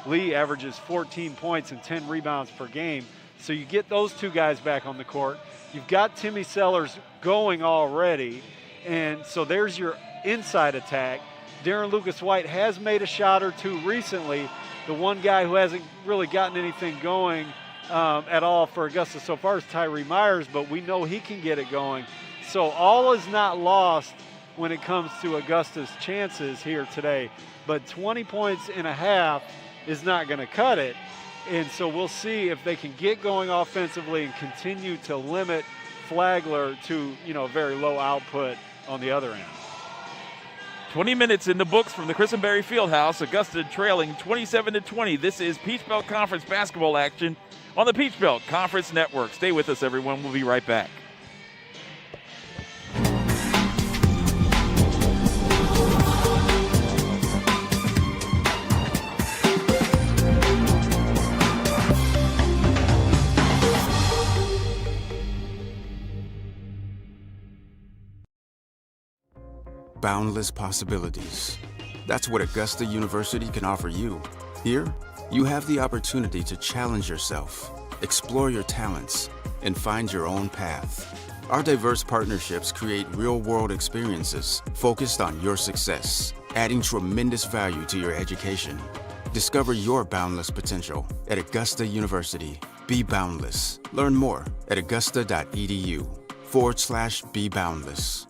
Lee averages 14 points and 10 rebounds per game. So you get those 2 guys back on the court. You've got Timmy Sellers going already, and so there's your inside attack. Darren Lucas White has made a shot or 2 recently. The one guy who hasn't really gotten anything going at all for Augusta so far is Tyree Myers, but we know he can get it going. So all is not lost when it comes to Augusta's chances here today. But 20 points in a half is not going to cut it. And so we'll see if they can get going offensively and continue to limit Flagler to, you know, very low output on the other end. 20 minutes in the books from the Christenberry Fieldhouse. Augusta trailing 27-20. This is Peach Belt Conference basketball action on the Peach Belt Conference Network. Stay with us, everyone. We'll be right back. Boundless possibilities. That's what Augusta University can offer you. Here, you have the opportunity to challenge yourself, explore your talents, and find your own path. Our diverse partnerships create real-world experiences focused on your success, adding tremendous value to your education. Discover your boundless potential at Augusta University. Be boundless. Learn more at augusta.edu/be-boundless.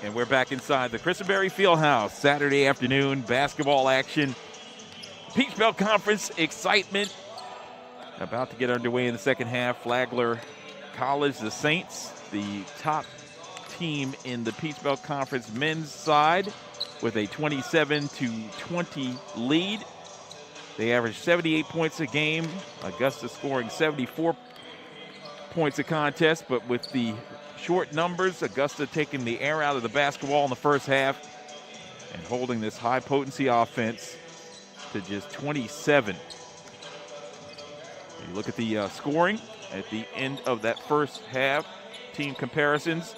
And we're back inside the Christenberry Fieldhouse. Saturday afternoon basketball action. Peach Belt Conference excitement about to get underway in the second half. Flagler College, the Saints, the top team in the Peach Belt Conference men's side with a 27-20 lead. They average 78 points a game. Augusta scoring 74 points a contest, but with the short numbers, Augusta taking the air out of the basketball in the first half and holding this high-potency offense to just 27. You look at the scoring at the end of that first half, team comparisons.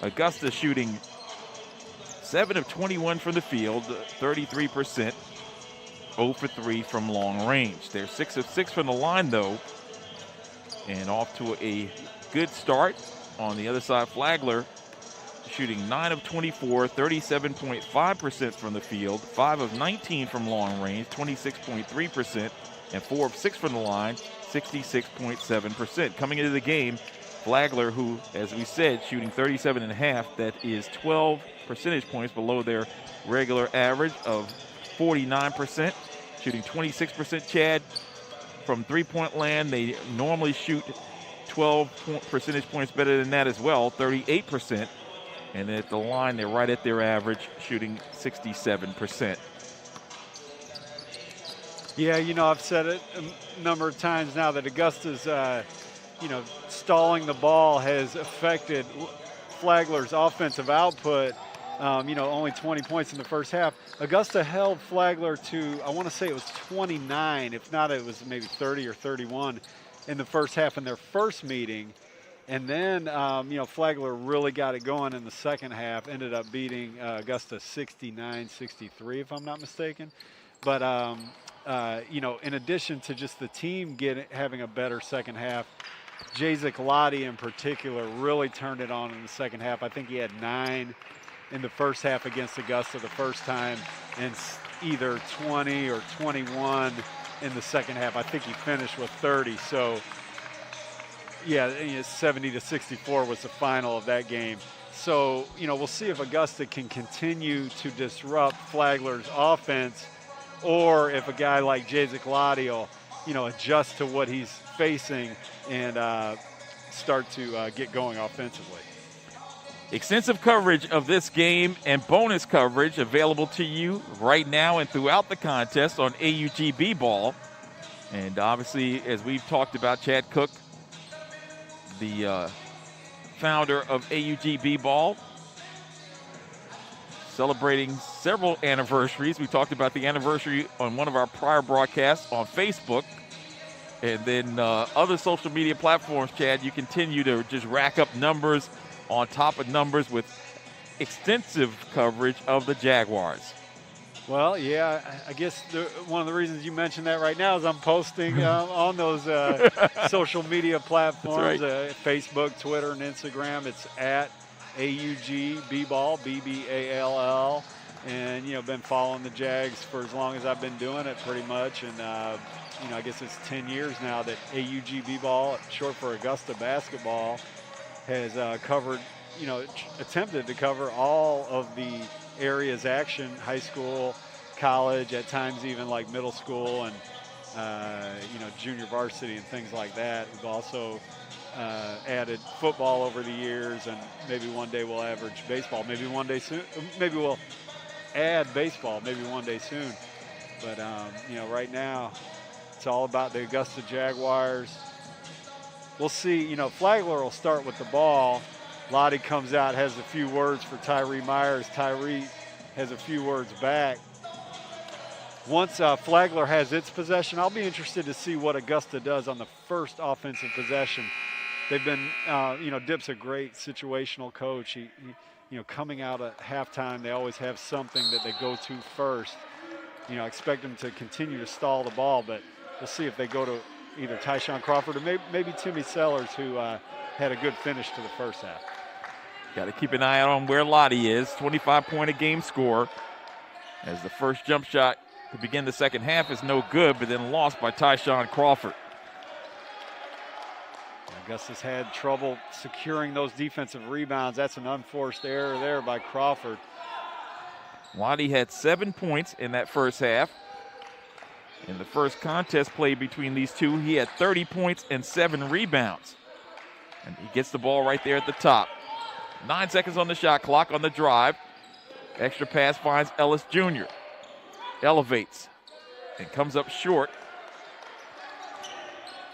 Augusta shooting 7 of 21 from the field, 33%, 0 for 3 from long range. They're 6 of 6 from the line, though, and off to a good start. On the other side, Flagler shooting 9 of 24, 37.5% from the field, 5 of 19 from long range, 26.3%, and 4 of 6 from the line, 66.7%. Coming into the game, Flagler, who, as we said, shooting 37.5, that is 12 percentage points below their regular average of 49%, shooting 26%, Chad, from three-point land. They normally shoot 12 percentage points better than that as well, 38%. And at the line, they're right at their average, shooting 67%. Yeah, I've said it a number of times now that Augusta's, stalling the ball has affected Flagler's offensive output. Only 20 points in the first half. Augusta held Flagler to, I want to say it was 29. If not, it was maybe 30 or 31 in the first half in their first meeting. And then, Flagler really got it going in the second half, ended up beating Augusta 69-63, if I'm not mistaken. But, in addition to just the team having a better second half, Jacek Lottie in particular really turned it on in the second half. I think he had 9 in the first half against Augusta the first time, and either 20 or 21 in the second half. I think he finished with 30. So, yeah, 70-64 was the final of that game. So, we'll see if Augusta can continue to disrupt Flagler's offense, or if a guy like Jacek Lottie will, adjust to what he's facing and start to get going offensively. Extensive coverage of this game and bonus coverage available to you right now and throughout the contest on AUGB Ball. And obviously, as we've talked about, Chad Cook, the founder of AUGB Ball, celebrating several anniversaries. We talked about the anniversary on one of our prior broadcasts on Facebook. And then other social media platforms, Chad, you continue to just rack up numbers on top of numbers with extensive coverage of the Jaguars. Well, yeah, I guess one of the reasons you mentioned that right now is I'm posting on those social media platforms, right. Facebook, Twitter, and Instagram. It's at AUGBall, BBALL. And, been following the Jags for as long as I've been doing it pretty much. And, I guess it's 10 years now that AUGB Ball, short for Augusta Basketball, has covered, attempted to cover all of the area's action, high school, college, at times even like middle school and, junior varsity and things like that. We've also added football over the years, and maybe one day we'll average baseball. Maybe one day soon. Maybe we'll add baseball maybe one day soon. But, right now it's all about the Augusta Jaguars. We'll see. Flagler will start with the ball. Lottie comes out, has a few words for Tyree Myers. Tyree has a few words back. Once Flagler has its possession, I'll be interested to see what Augusta does on the first offensive possession. They've been, Dip's a great situational coach. He coming out at halftime, they always have something that they go to first. I expect them to continue to stall the ball, but we'll see if they go to either Tyshon Crawford or maybe Timmy Sellers, who had a good finish to the first half. Got to keep an eye out on where Lottie is. 25-point-a-game score, as the first jump shot to begin the second half is no good, but then lost by Tyshon Crawford. Augusta's had trouble securing those defensive rebounds. That's an unforced error there by Crawford. Lottie had 7 points in that first half. In the first contest played between these two, he had 30 points and 7 rebounds. And he gets the ball right there at the top. 9 seconds on the shot clock on the drive. Extra pass finds Ellis Jr. Elevates and comes up short.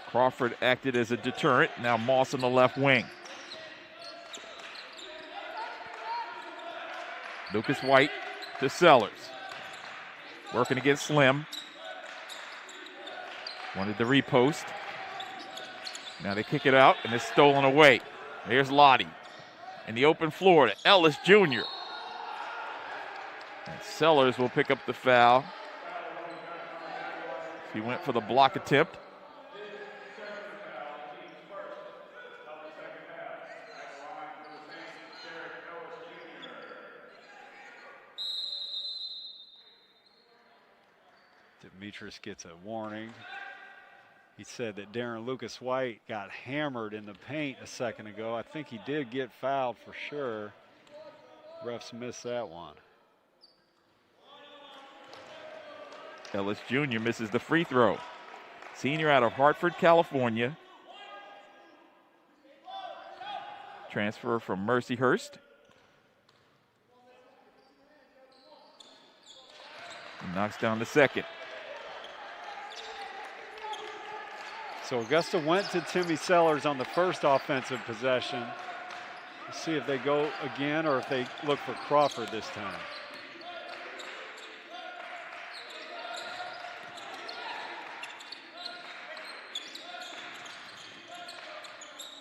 Crawford acted as a deterrent. Now Moss on the left wing. Lucas White to Sellers. Working against Slim. Wanted the repost. Now they kick it out and it's stolen away. There's Lottie. In the open floor to Ellis Jr. And Sellers will pick up the foul. He went for the block attempt. Demetrius gets a warning. He said that Darren Lucas White got hammered in the paint a second ago. I think he did get fouled for sure. Refs missed that one. Ellis Jr. misses the free throw. Senior out of Hartford, California. Transfer from Mercyhurst. He knocks down the second. So Augusta went to Timmy Sellers on the first offensive possession. Let's see if they go again or if they look for Crawford this time.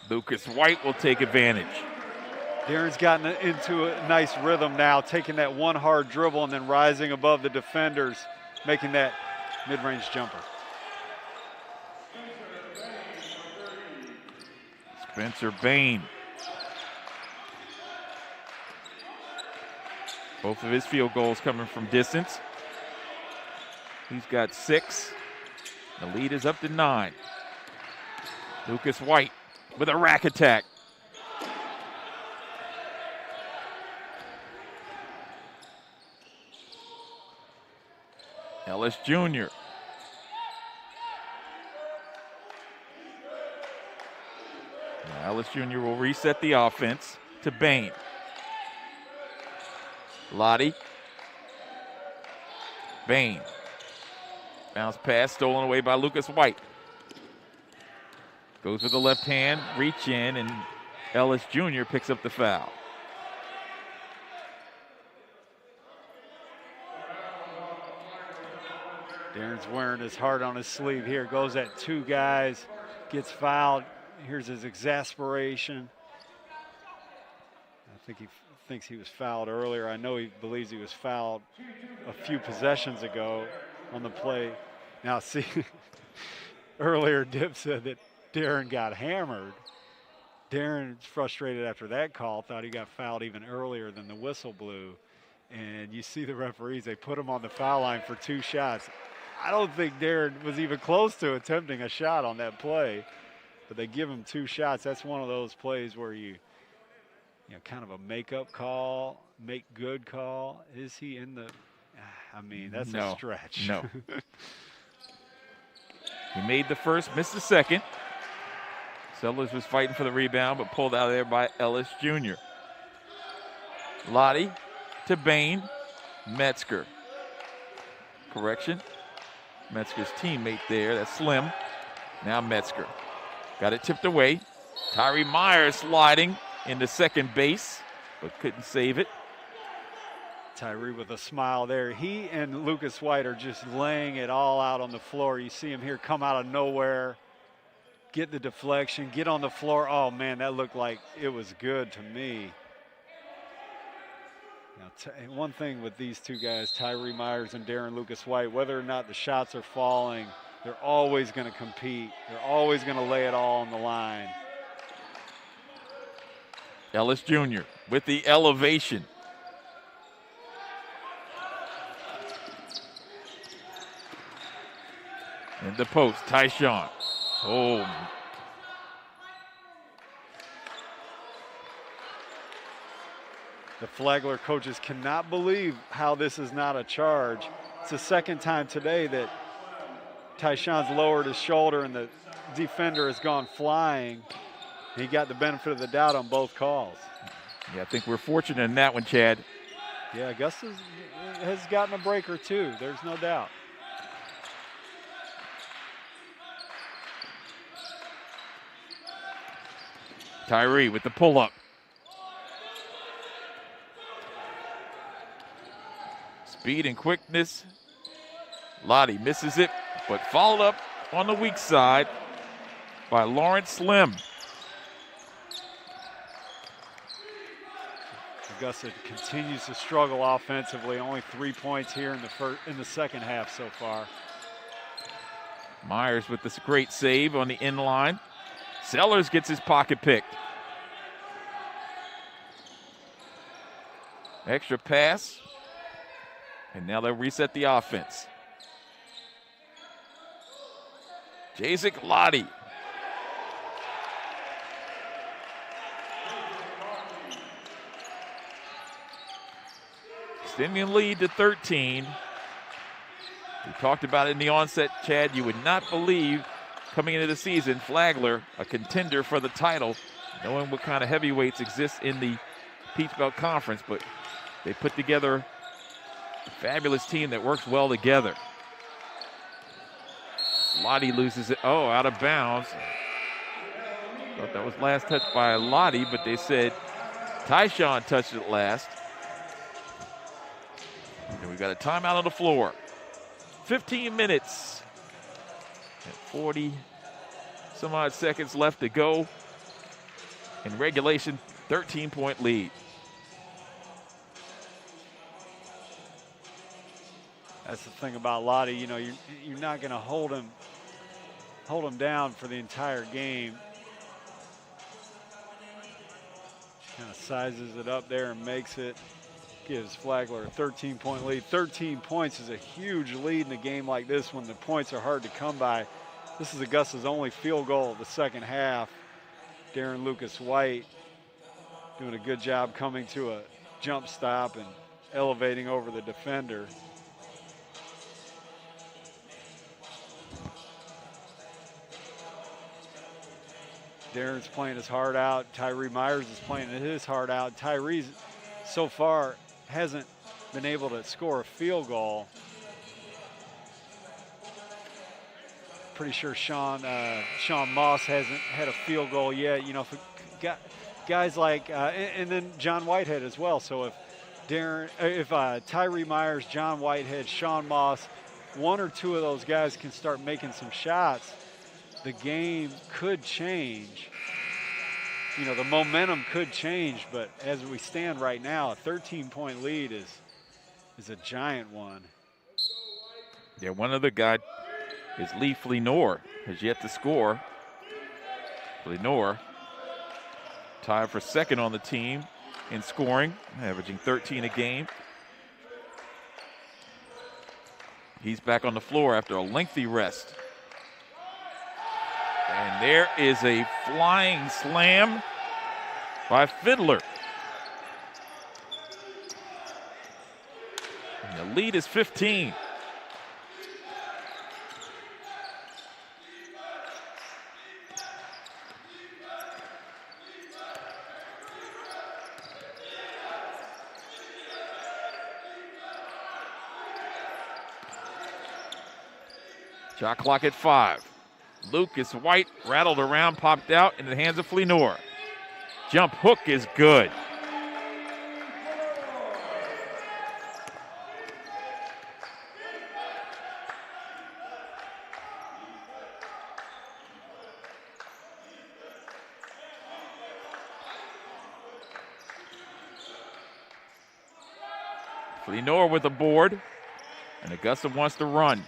Lucas White will take advantage. Darren's gotten into a nice rhythm now, taking that one hard dribble and then rising above the defenders, making that mid-range jumper. Spencer Bain. Both of his field goals coming from distance. He's got 6. The lead is up to 9. Lucas White with a rack attack. Ellis Jr. Ellis Jr. will reset the offense to Bain. Lottie. Bain. Bounce pass stolen away by Lucas White. Goes with the left hand, reach in, and Ellis Jr. picks up the foul. Darren's wearing his heart on his sleeve here. Goes at 2 guys, gets fouled. Here's his exasperation. I think he thinks he was fouled earlier. I know he believes he was fouled a few possessions ago on the play. Now see, earlier Dip said that Darren got hammered. Darren's frustrated after that call, thought he got fouled even earlier than the whistle blew. And you see the referees, they put him on the foul line for 2 shots. I don't think Darren was even close to attempting a shot on that play, but they give him 2 shots. That's one of those plays where you know, kind of a make-up call, make good call. Is he in the, I mean, that's a stretch. No. He made the first, missed the second. Sellers was fighting for the rebound, but pulled out of there by Ellis Jr. Lottie to Bain. Metzger. Correction. Metzger's teammate there, that's Slim. Now Metzger. Got it tipped away. Tyree Myers sliding into second base, but couldn't save it. Tyree with a smile there. He and Lucas White are just laying it all out on the floor. You see him here come out of nowhere, get the deflection, get on the floor. Oh, man, that looked like it was good to me. Now, one thing with these 2 guys, Tyree Myers and Darren Lucas White, whether or not the shots are falling, they're always going to compete. They're always going to lay it all on the line. Ellis Jr. with the elevation. In the post, Tyshon. Oh. The Flagler coaches cannot believe how this is not a charge. It's the second time today that Tyshon's lowered his shoulder and the defender has gone flying. He got the benefit of the doubt on both calls. Yeah, I think we're fortunate in that one, Chad. Yeah, Augusta has gotten a break or two. There's no doubt. Tyree with the pull-up. Speed and quickness. Lottie misses it, but followed up on the weak side by Lawrence Slim. Augusta continues to struggle offensively. Only 3 points here in the second half so far. Myers with this great save on the inline. Sellers gets his pocket picked. Extra pass. And now they'll reset the offense. Jazik Lottie. Extending lead to 13. We talked about it in the onset, Chad. You would not believe coming into the season, Flagler, a contender for the title, knowing what kind of heavyweights exist in the Peach Belt Conference, but they put together a fabulous team that works well together. Lottie loses it. Oh, out of bounds. Thought that was last touch by Lottie, but they said Tyshon touched it last. And we've got a timeout on the floor. 15 minutes and 40 some odd seconds left to go. In regulation, 13-point lead. That's the thing about Lottie. You know, you're not going to hold him down for the entire game. Kind of sizes it up there and makes it. Gives Flagler a 13-point lead. 13 points is a huge lead in a game like this when the points are hard to come by. This is Augusta's only field goal of the second half. Darren Lucas White doing a good job coming to a jump stop and elevating over the defender. Darren's playing his heart out. Tyree Myers is playing his heart out. Tyree so far hasn't been able to score a field goal. Pretty sure Sean Moss hasn't had a field goal yet. You know, if guys like and then John Whitehead as well. So if Tyree Myers, John Whitehead, Sean Moss, one or two of those guys can start making some shots, the game could change. You know, the momentum could change, but as we stand right now, a 13-point lead is a giant one. Yeah, one other guy is Lee Fleenor, has yet to score. Fleenor tied for second on the team in scoring, averaging 13 a game. He's back on the floor after a lengthy rest. And there is a flying slam by Fiddler. And the lead is 15. Shot clock at 5. Lucas White rattled around, popped out in the hands of Fleenor. Jump hook is good. Fleenor with the board, and Augusta wants to run.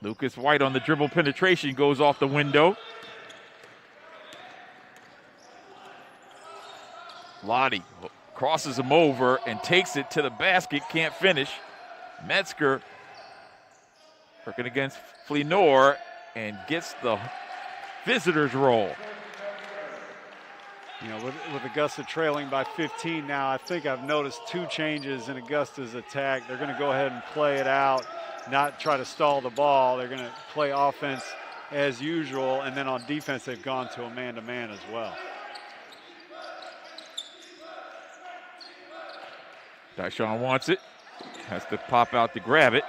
Lucas White on the dribble penetration goes off the window. Lottie crosses him over and takes it to the basket, can't finish. Metzger working against Fleenor and gets the visitor's roll. You know, with Augusta trailing by 15 now, I think I've noticed 2 changes in Augusta's attack. They're going to go ahead and play it out, not try to stall the ball. They're going to play offense as usual, and then on defense, they've gone to a man-to-man as well. Tyshon wants it, has to pop out to grab it.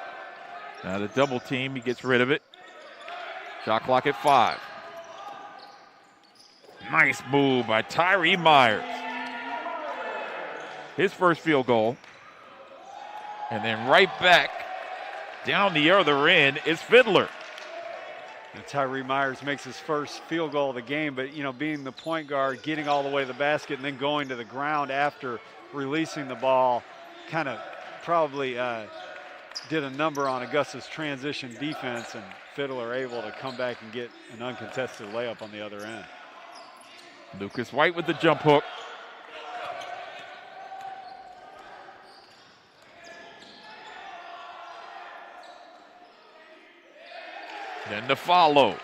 Now the double team, he gets rid of it. Shot clock at 5. Nice move by Tyree Myers. His first field goal. And then right back down the other end is Fiddler. And Tyree Myers makes his first field goal of the game, but, you know, being the point guard, getting all the way to the basket and then going to the ground after releasing the ball kind of probably did a number on Augusta's transition defense, and Fiddler able to come back and get an uncontested layup on the other end. Lucas White with the jump hook. Then the follow.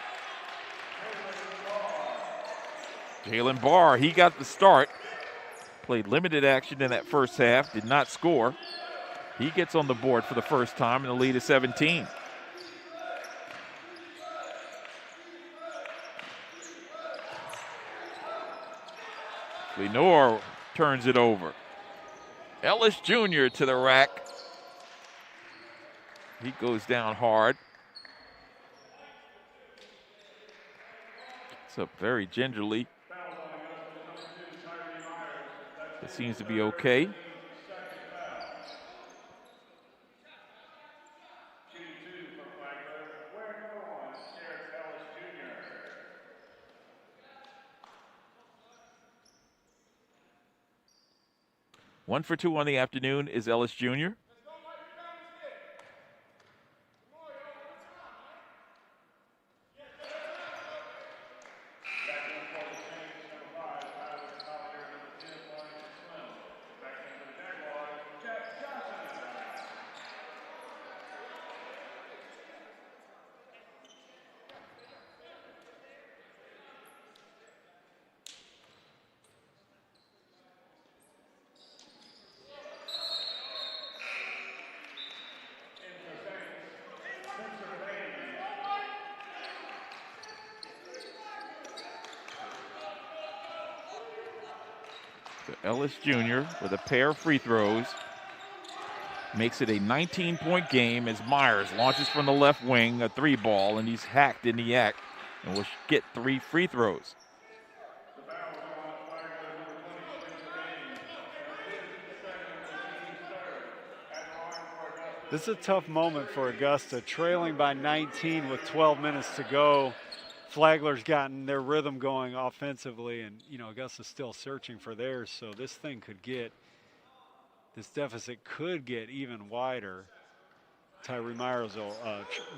Jalen Barr, he got the start. Played limited action in that first half, did not score. He gets on the board for the first time, and the lead is 17. Lenore turns it over. Ellis Jr. to the rack. He goes down hard. It's up very gingerly. It seems to be okay. One for 2 on the afternoon is Ellis Jr. Ellis Jr. with a pair of free throws makes it a 19-point game as Myers launches from the left wing, a 3-ball, and he's hacked in the act and will get 3 free throws. This is a tough moment for Augusta, trailing by 19 with 12 minutes to go. Flagler's gotten their rhythm going offensively, and, you know, Augusta's still searching for theirs, so this deficit could get even wider. Tyree Myers will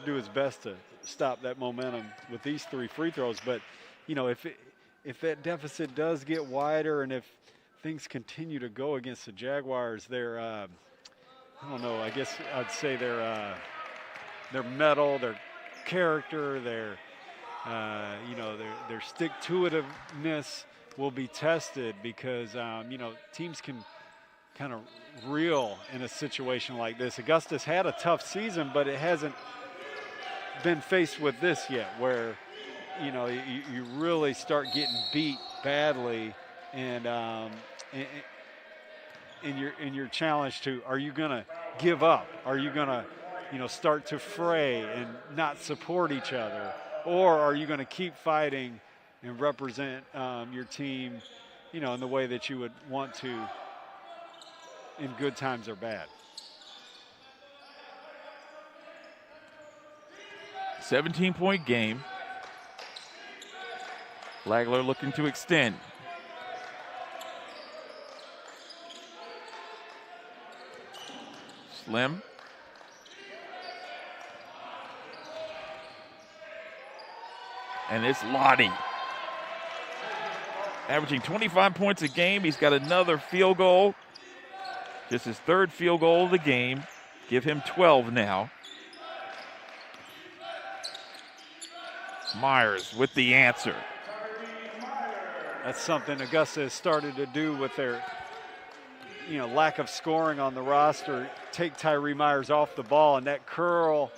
do his best to stop that momentum with these 3 free throws, but, you know, if that deficit does get wider and if things continue to go against the Jaguars, they're, I don't know, I guess I'd say their mettle, their character, their you know, their stick-to-itiveness will be tested because, you know, teams can kind of reel in a situation like this. Augusta's had a tough season, but it hasn't been faced with this yet where, you know, you really start getting beat badly and in your challenge to, are you going to give up? Are you going to, you know, start to fray and not support each other? Or are you going to keep fighting and represent your team, you know, in the way that you would want to in good times or bad? 17-point game. Flagler looking to extend. Slim. And it's Lottie. Averaging 25 points a game. He's got another field goal. Just his 3rd field goal of the game. Give him 12 now. Myers with the answer. That's something Augusta has started to do with their lack of scoring on the roster. Take Tyree Myers off the ball, and that curl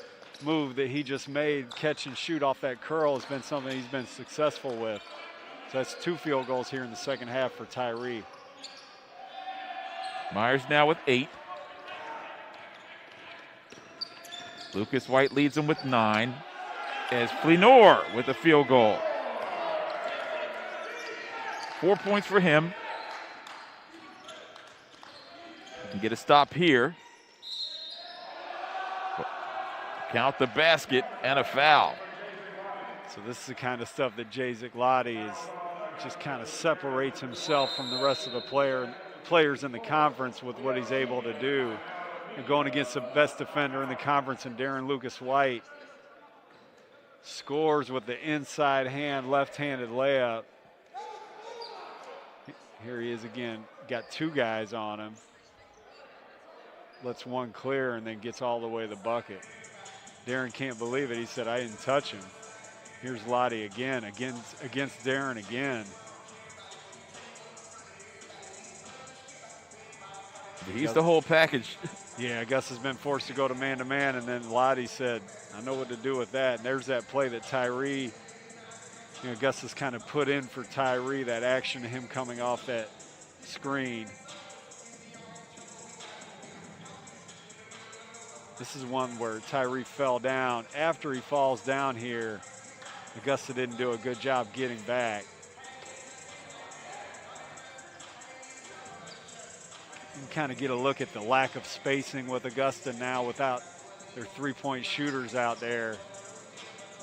move that he just made, catch and shoot off that curl, has been something he's been successful with. So that's 2 field goals here in the second half for Tyree. Myers now with 8. Lucas White leads him with 9 as Flagler with a field goal. 4 points for him. He can get a stop here. Count the basket and a foul. So this is the kind of stuff that Jay Ziclotti is just kind of separates himself from the rest of the players in the conference with what he's able to do. And going against the best defender in the conference in Darren Lucas White. Scores with the inside hand, left-handed layup. Here he is again, got 2 guys on him. Lets one clear and then gets all the way to the bucket. Darren can't believe it. He said, I didn't touch him. Here's Lottie again, against Darren again. He's the whole package. Yeah, Augusta's been forced to go to man-to-man, and then Lottie said, I know what to do with that. And there's that play that Tyree, Augusta's kind of put in for Tyree, that action, him coming off that screen. This is one where Tyree fell down. After he falls down here, Augusta didn't do a good job getting back. You can kind of get a look at the lack of spacing with Augusta now without their 3-point shooters out there.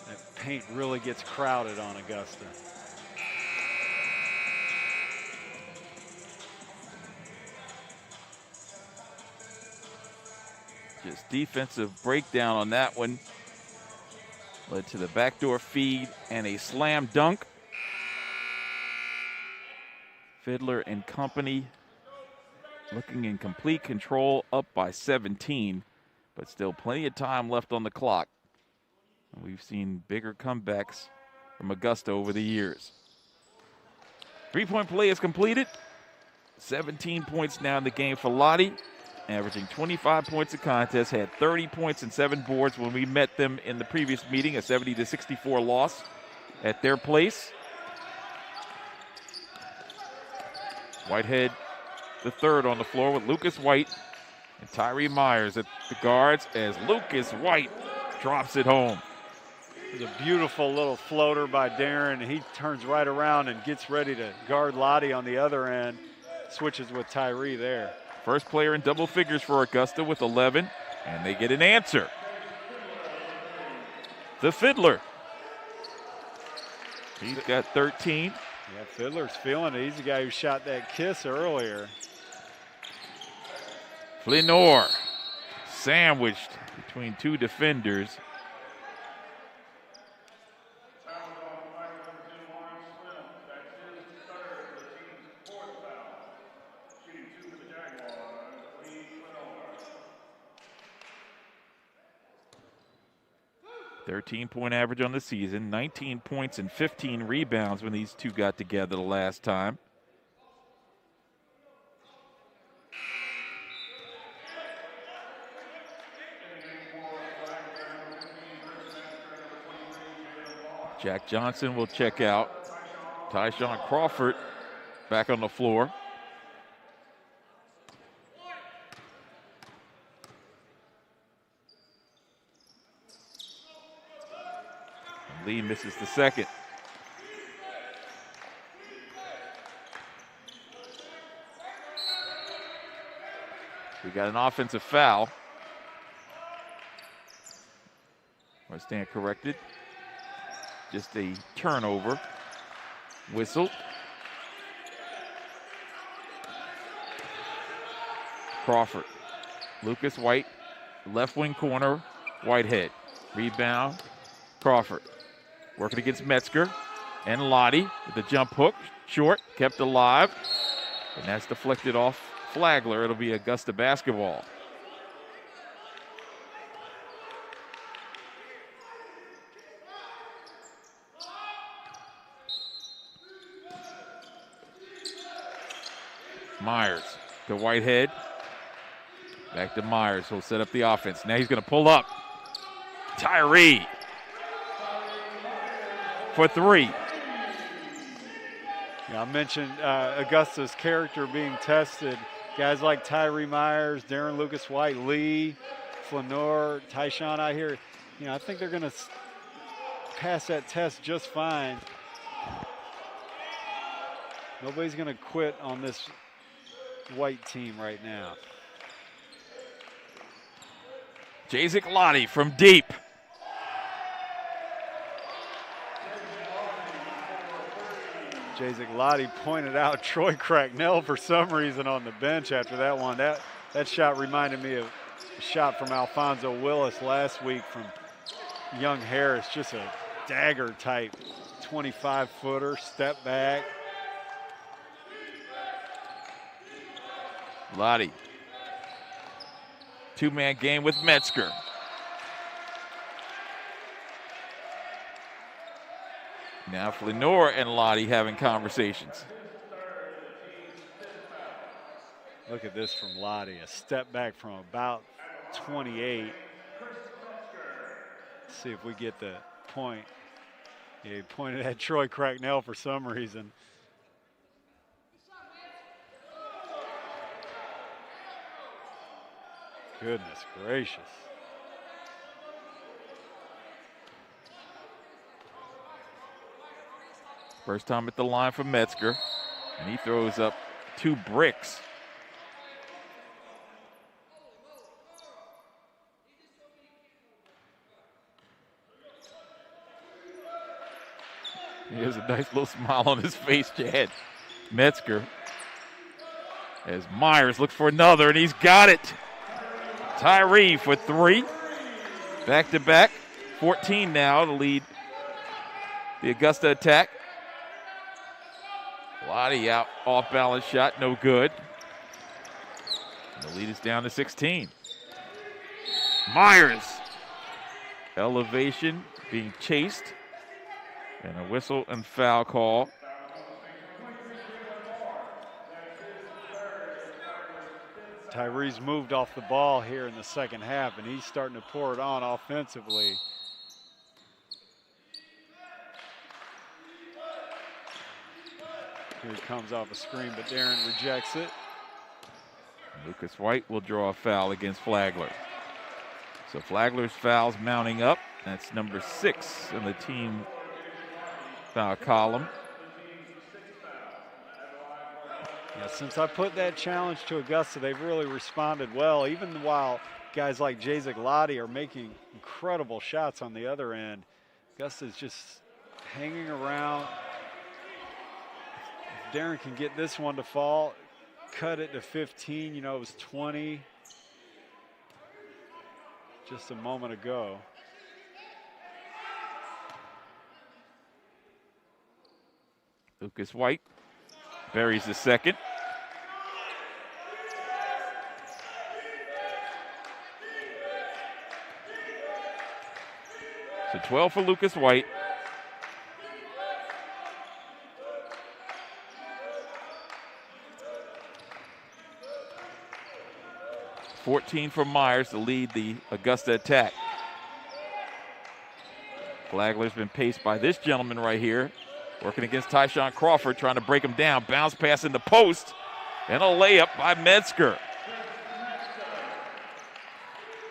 That paint really gets crowded on Augusta. Just defensive breakdown on that one. Led to the backdoor feed and a slam dunk. Fiddler and company looking in complete control, up by 17, but still plenty of time left on the clock. And we've seen bigger comebacks from Augusta over the years. 3-point play is completed. 17 points now in the game for Lottie, averaging 25 points a contest, had 30 points and 7 boards when we met them in the previous meeting, a 70-64 loss at their place. Whitehead, the third on the floor with Lucas White and Tyree Myers at the guards as Lucas White drops it home. It's a beautiful little floater by Darren. He turns right around and gets ready to guard Lottie on the other end. Switches with Tyree there. First player in double figures for Augusta with 11, and they get an answer. The Fiddler. He's got 13. Yeah, Fiddler's feeling it. He's the guy who shot that kiss earlier. Flagler sandwiched between 2 defenders. .point average on the season, 19 points and 15 rebounds when these two got together the last time. Jack Johnson will check out. Tyshon Crawford back on the floor. Lee misses the second. We got an offensive foul. I stand corrected. Just a turnover. Whistle. Crawford. Lucas White, left wing corner, Whitehead. Rebound, Crawford. Working against Metzger and Lottie with the jump hook. Short, kept alive. And that's deflected off Flagler. It'll be Augusta basketball. Myers to Whitehead. Back to Myers, who'll set up the offense. Now he's going to pull up. Tyree for 3. Yeah, I mentioned Augusta's character being tested. Guys like Tyree Myers, Darren Lucas White, Lee, Flagler, Tyshon out here. You know, I think they're going to pass that test just fine. Nobody's going to quit on this White team right now. Jacek Lottie from deep. Jacek Lottie pointed out Troy Cracknell for some reason on the bench after that one. That shot reminded me of a shot from Alfonso Willis last week from Young Harris. Just a dagger type 25-footer, step back. Lottie. 2-man game with Metzger. Now Flagler and Lottie having conversations. Look at this from Lottie, a step back from about 28. Let's see if we get the point. Yeah, he pointed at Troy Cracknell for some reason. Goodness gracious. First time at the line for Metzger, and he throws up 2 bricks. He has a nice little smile on his face, Chad. Metzger, as Myers looks for another, and he's got it. Tyree for 3. Back-to-back, 14 now to lead the Augusta attack. Lottie out, off-balance shot, no good. And the lead is down to 16. Myers, elevation, being chased, and a whistle and foul call. Tyree's moved off the ball here in the second half, and he's starting to pour it on offensively. Here he comes off a screen, but Darren rejects it. Lucas White will draw a foul against Flagler. So Flagler's foul's mounting up. That's number 6 in the team foul column. Yeah, since I put that challenge to Augusta, they've really responded well, even while guys like Jacek Lottie are making incredible shots on the other end. Augusta's just hanging around. If Darren can get this one to fall, cut it to 15. You know, it was 20 just a moment ago. Lucas White buries the second. So 12 for Lucas White. $14 for Myers to lead the Augusta attack. Flagler's been paced by this gentleman right here, working against Tyshon Crawford, trying to break him down. Bounce pass in the post, and a layup by Metzger.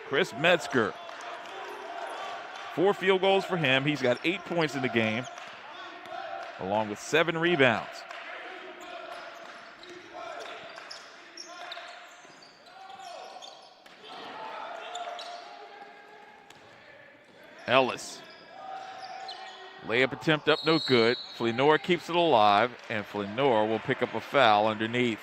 Chris Metzger. 4 field goals for him. He's got 8 points in the game, along with 7 rebounds. Ellis. Layup attempt up, no good. Flagler keeps it alive, and Flagler will pick up a foul underneath.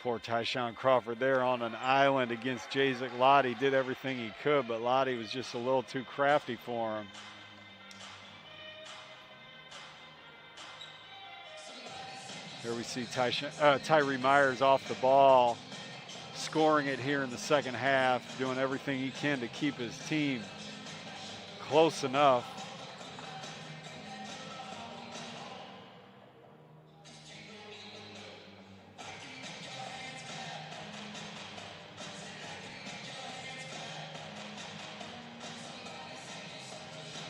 Poor Tyshon Crawford there on an island against Jacek Lottie. Did everything he could, but Lottie was just a little too crafty for him. Here we see Tyree Myers off the ball, scoring it here in the second half, doing everything he can to keep his team close enough.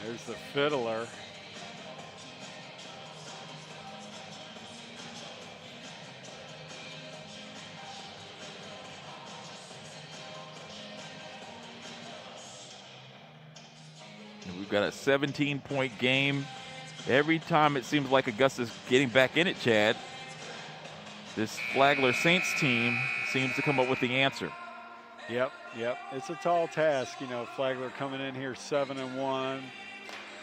There's the fiddler. We've got a 17-point game. Every time it seems like Augusta's getting back in it, Chad, this Flagler Saints team seems to come up with the answer. Yep. It's a tall task. You know, Flagler coming in here 7-1,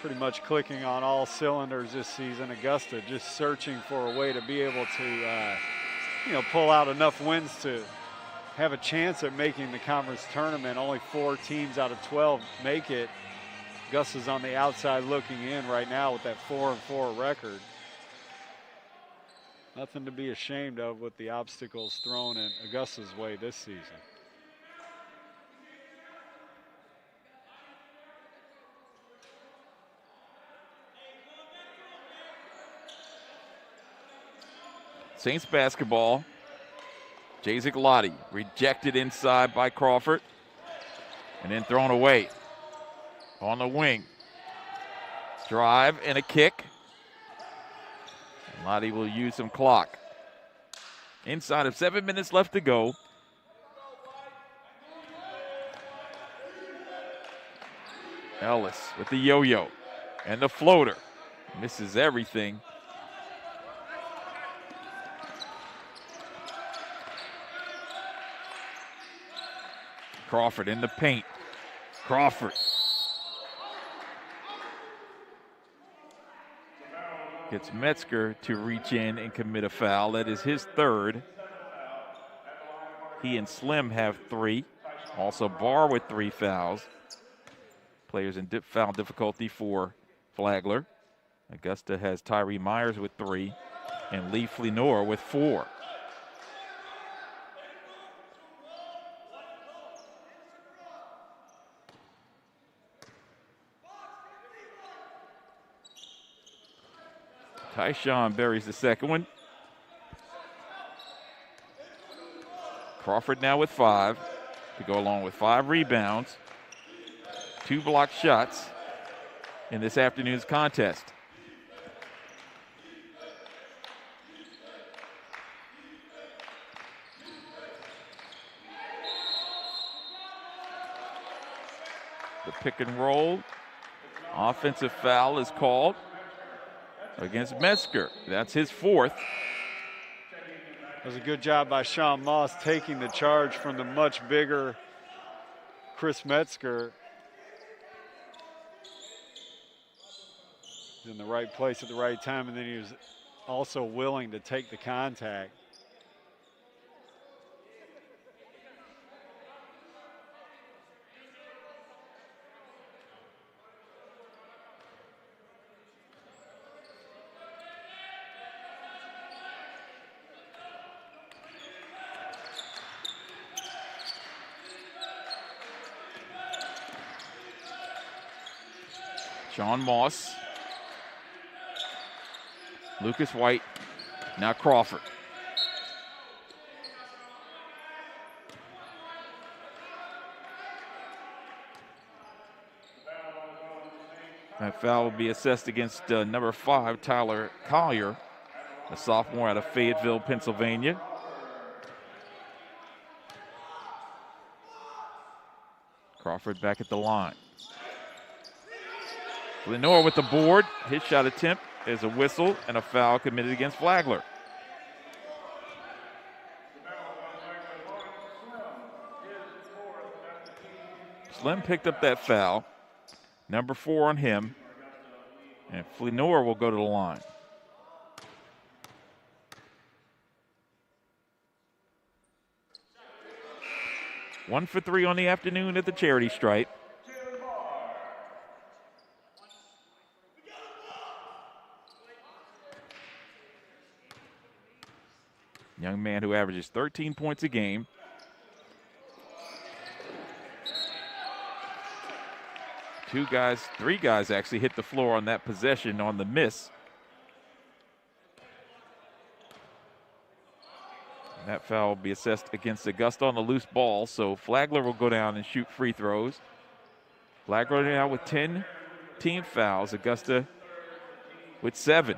pretty much clicking on all cylinders this season. Augusta just searching for a way to be able to, pull out enough wins to have a chance at making the conference tournament. Only 4 teams out of 12 make it. Augusta's on the outside looking in right now with that 4-4 record. Nothing to be ashamed of with the obstacles thrown in Augusta's way this season. Saints basketball. Jazik Lottie rejected inside by Crawford and then thrown away. On the wing. Drive and a kick. And Lottie will use some clock. Inside of 7 minutes left to go. Ellis with the yo-yo and the floater. Misses everything. Crawford in the paint. Crawford. Gets Metzger to reach in and commit a foul. That is his third. He and Slim have 3. Also Barr with 3 fouls. Players in foul difficulty for Flagler. Augusta has Tyree Myers with 3 and Lee Fleenor with 4. Tyshon buries the second one. Crawford now with 5 to go along with 5 rebounds, 2 blocked shots in this afternoon's contest. The pick and roll. Offensive foul is called against Metzger. That's his 4th. It was a good job by Sean Moss taking the charge from the much bigger Chris Metzger. He's in the right place at the right time, and then he was also willing to take the contact. Sean Moss. Lucas White. Now Crawford. That foul will be assessed against number 5, Tyler Collier, a sophomore out of Fayetteville, Pennsylvania. Crawford back at the line. Lenore with the board. His shot attempt is a whistle and a foul committed against Flagler. Slim picked up that foul. Number 4 on him. And Fleenor will go to the line. One for 3 on the afternoon at the charity stripe. Young man who averages 13 points a game, Three guys actually hit the floor on that possession on the miss. And that foul will be assessed against Augusta on the loose ball, so Flagler will go down and shoot free throws. Flagler now with 10 team fouls, Augusta with 7.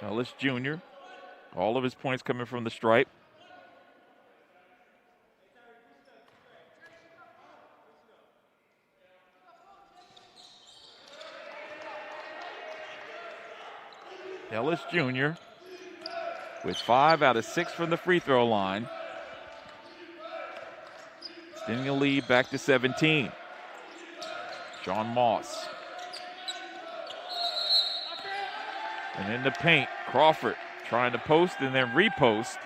Ellis Jr., all of his points coming from the stripe. Ellis Jr. with 5 out of 6 from the free throw line. Extending the lead back to 17. Sean Moss. And in the paint, Crawford trying to post and then repost.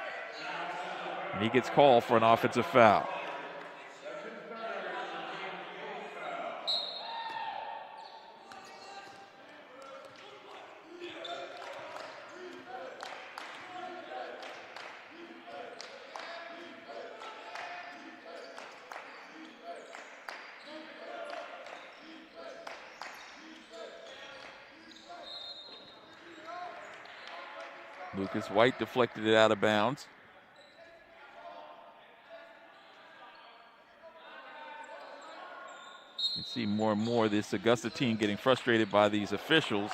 And he gets called for an offensive foul. Lucas White deflected it out of bounds. You see more and more this Augusta team getting frustrated by these officials.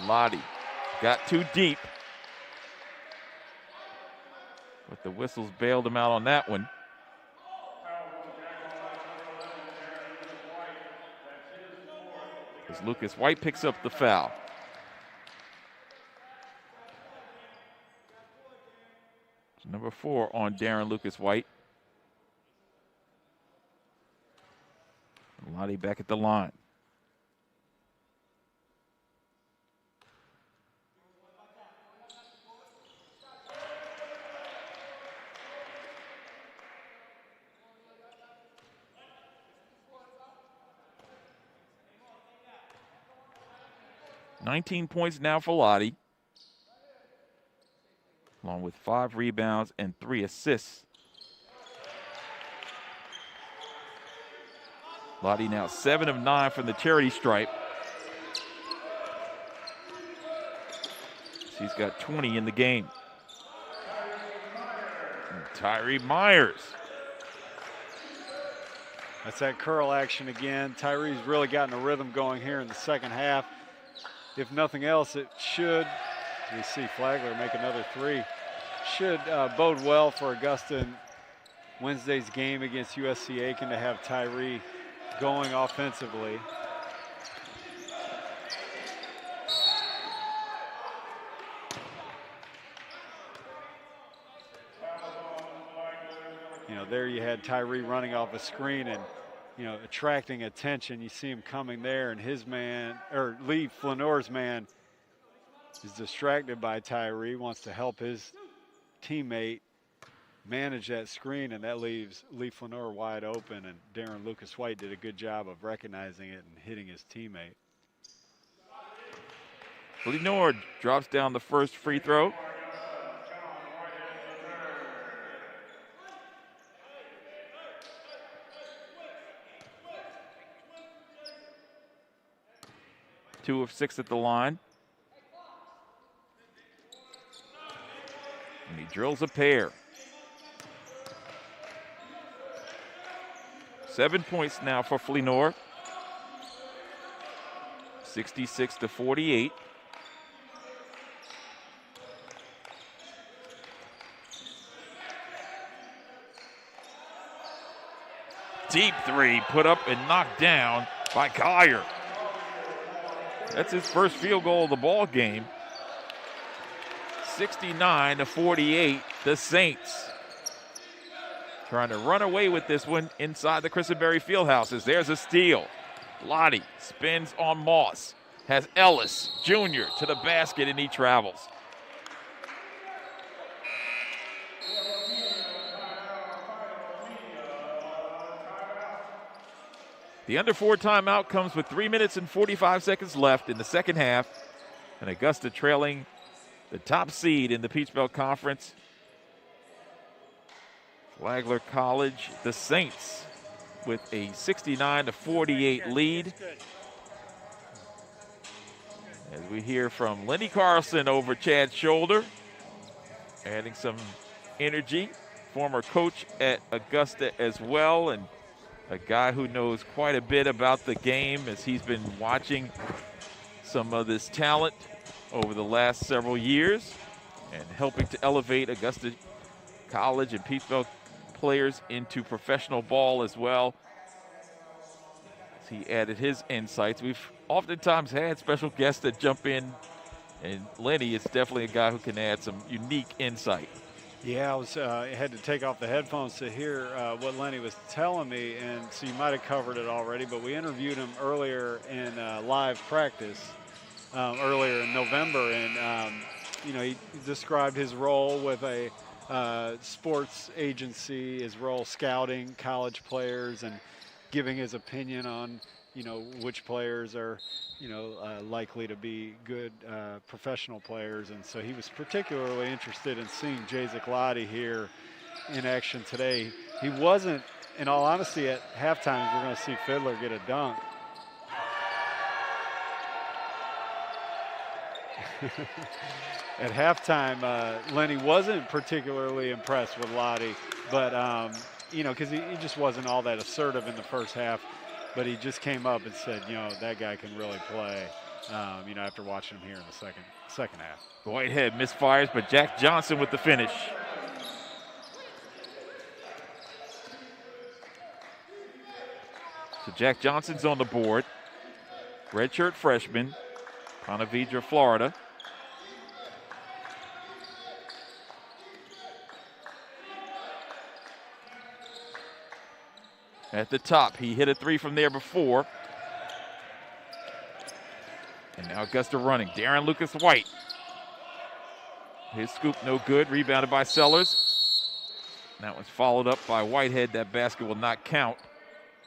Lottie got too deep, but the whistles bailed him out on that one. As Lucas White picks up the foul. It's number 4 on Darren Lucas White. Lottie back at the line. $19 points now for Lottie, along with 5 rebounds and 3 assists. Lottie now 7 of 9 from the charity stripe. He's got 20 in the game. And Tyree Myers. That's that curl action again. Tyree's really gotten a rhythm going here in the second half. If nothing else, it should, we see Flagler make another 3, should bode well for Augusta in Wednesday's game against USC Aiken to have Tyree going offensively. You know, there you had Tyree running off a screen and, you know, attracting attention. You see him coming there, and his man, or Lee Flanour's man, is distracted by Tyree, wants to help his teammate manage that screen, and that leaves Lee Flanour wide open, and Darren Lucas White did a good job of recognizing it and hitting his teammate. Flanour drops down the first free throw. Two of 6 at the line. And he drills a pair. 7 points now for Flanour. 66-48. Deep 3 put up and knocked down by Collier. That's his first field goal of the ball game. 69-48, the Saints trying to run away with this one inside the Christenberry Fieldhouses. There's a steal. Lottie spins on Moss, has Ellis Jr. to the basket, and he travels. The under 4 timeout comes with 3 minutes and 45 seconds left in the second half. And Augusta trailing the top seed in the Peach Belt Conference. Flagler College, the Saints, with a 69-48 lead. As we hear from Lenny Carlson over Chad's shoulder, adding some energy. Former coach at Augusta as well, and a guy who knows quite a bit about the game as he's been watching some of this talent over the last several years and helping to elevate Augusta College and Peach Belt players into professional ball as well. As he added his insights. We've oftentimes had special guests that jump in, and Lenny is definitely a guy who can add some unique insight. Yeah, I had to take off the headphones to hear what Lenny was telling me, and so you might have covered it already, but we interviewed him earlier in live practice earlier in November, and he described his role with a sports agency, his role scouting college players and giving his opinion on which players are likely to be good professional players. And so he was particularly interested in seeing Jayzik Lottie here in action today. He wasn't, in all honesty, at halftime we're going to see Fiddler get a dunk. At halftime, Lenny wasn't particularly impressed with Lottie, but because he just wasn't all that assertive in the first half. But he just came up and said, that guy can really play, after watching him here in the second half. Whitehead misfires, but Jack Johnson with the finish. So Jack Johnson's on the board. Redshirt freshman, Ponte Vedra, Florida. At the top, he hit a 3 from there before. And now Augusta running. Darren Lucas White. His scoop no good, rebounded by Sellers. That one's followed up by Whitehead. That basket will not count,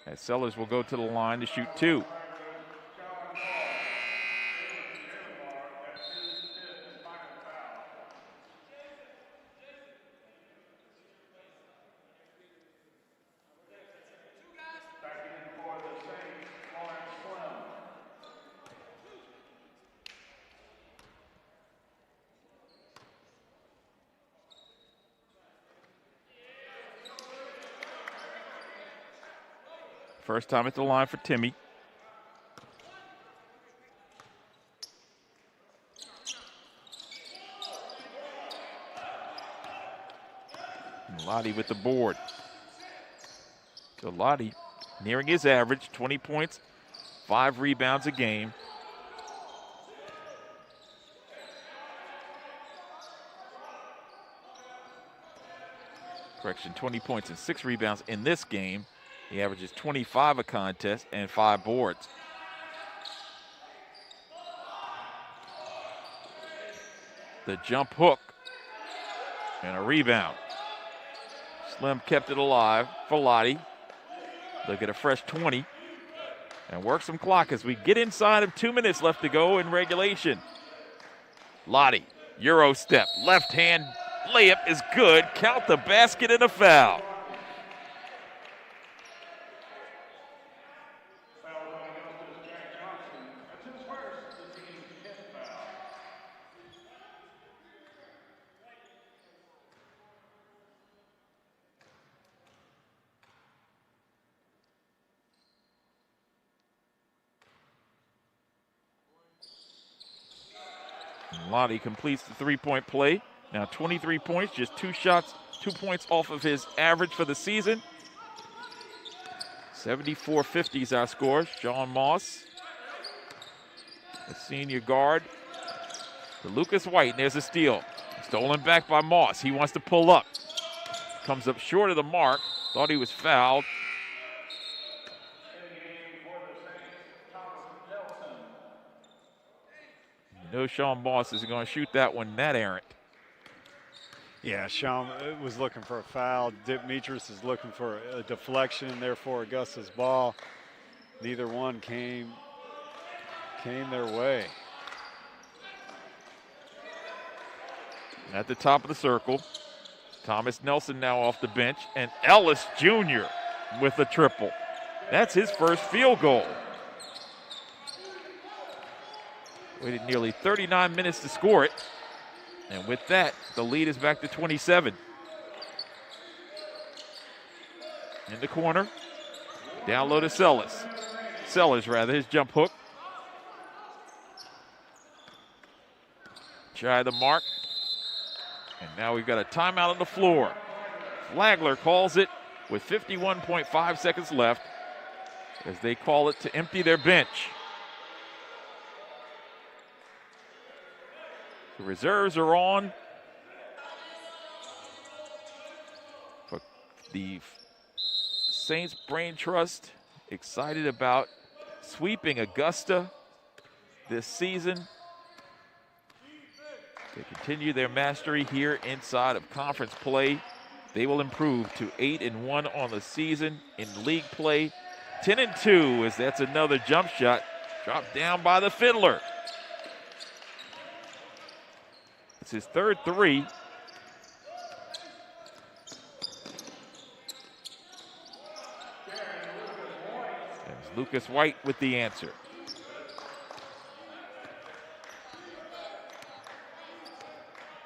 as Sellers will go to the line to shoot 2. First time at the line for Timmy. And Lottie with the board. So Lottie nearing his average, 20 points, 5 rebounds a game. Correction, 20 points and 6 rebounds in this game. He averages 25 a contest and 5 boards. The jump hook and a rebound. Slim kept it alive for Lottie. Look at a fresh 20 and work some clock as we get inside of 2 minutes left to go in regulation. Lottie, Euro step, left hand layup is good. Count the basket and a foul. Lottie completes the 3-point play. Now 23 points, just 2 shots, 2 points off of his average for the season. 74-50 is our score. Sean Moss, the senior guard, to Lucas White, and there's a steal. Stolen back by Moss. He wants to pull up. Comes up short of the mark. Thought he was fouled. Sean Moss isn't going to shoot that one that errant. Yeah, Sean was looking for a foul. Demetrius is looking for a deflection, therefore Augusta's ball. neither one came their way. At the top of the circle, Thomas Nelson now off the bench, and Ellis Jr. with a triple. That's his first field goal. Waited nearly 39 minutes to score it. And with that, the lead is back to 27. In the corner, down low to Sellers, his jump hook. Shy the mark. And now we've got a timeout on the floor. Flagler calls it with 51.5 seconds left as they call it to empty their bench. The reserves are on for the Saints Brain Trust, excited about sweeping Augusta this season. They continue their mastery here inside of conference play. They will improve to 8-1 on the season in league play. 10-2 as that's another jump shot dropped down by the Fiddler. It's his third three. There's Lucas White with the answer.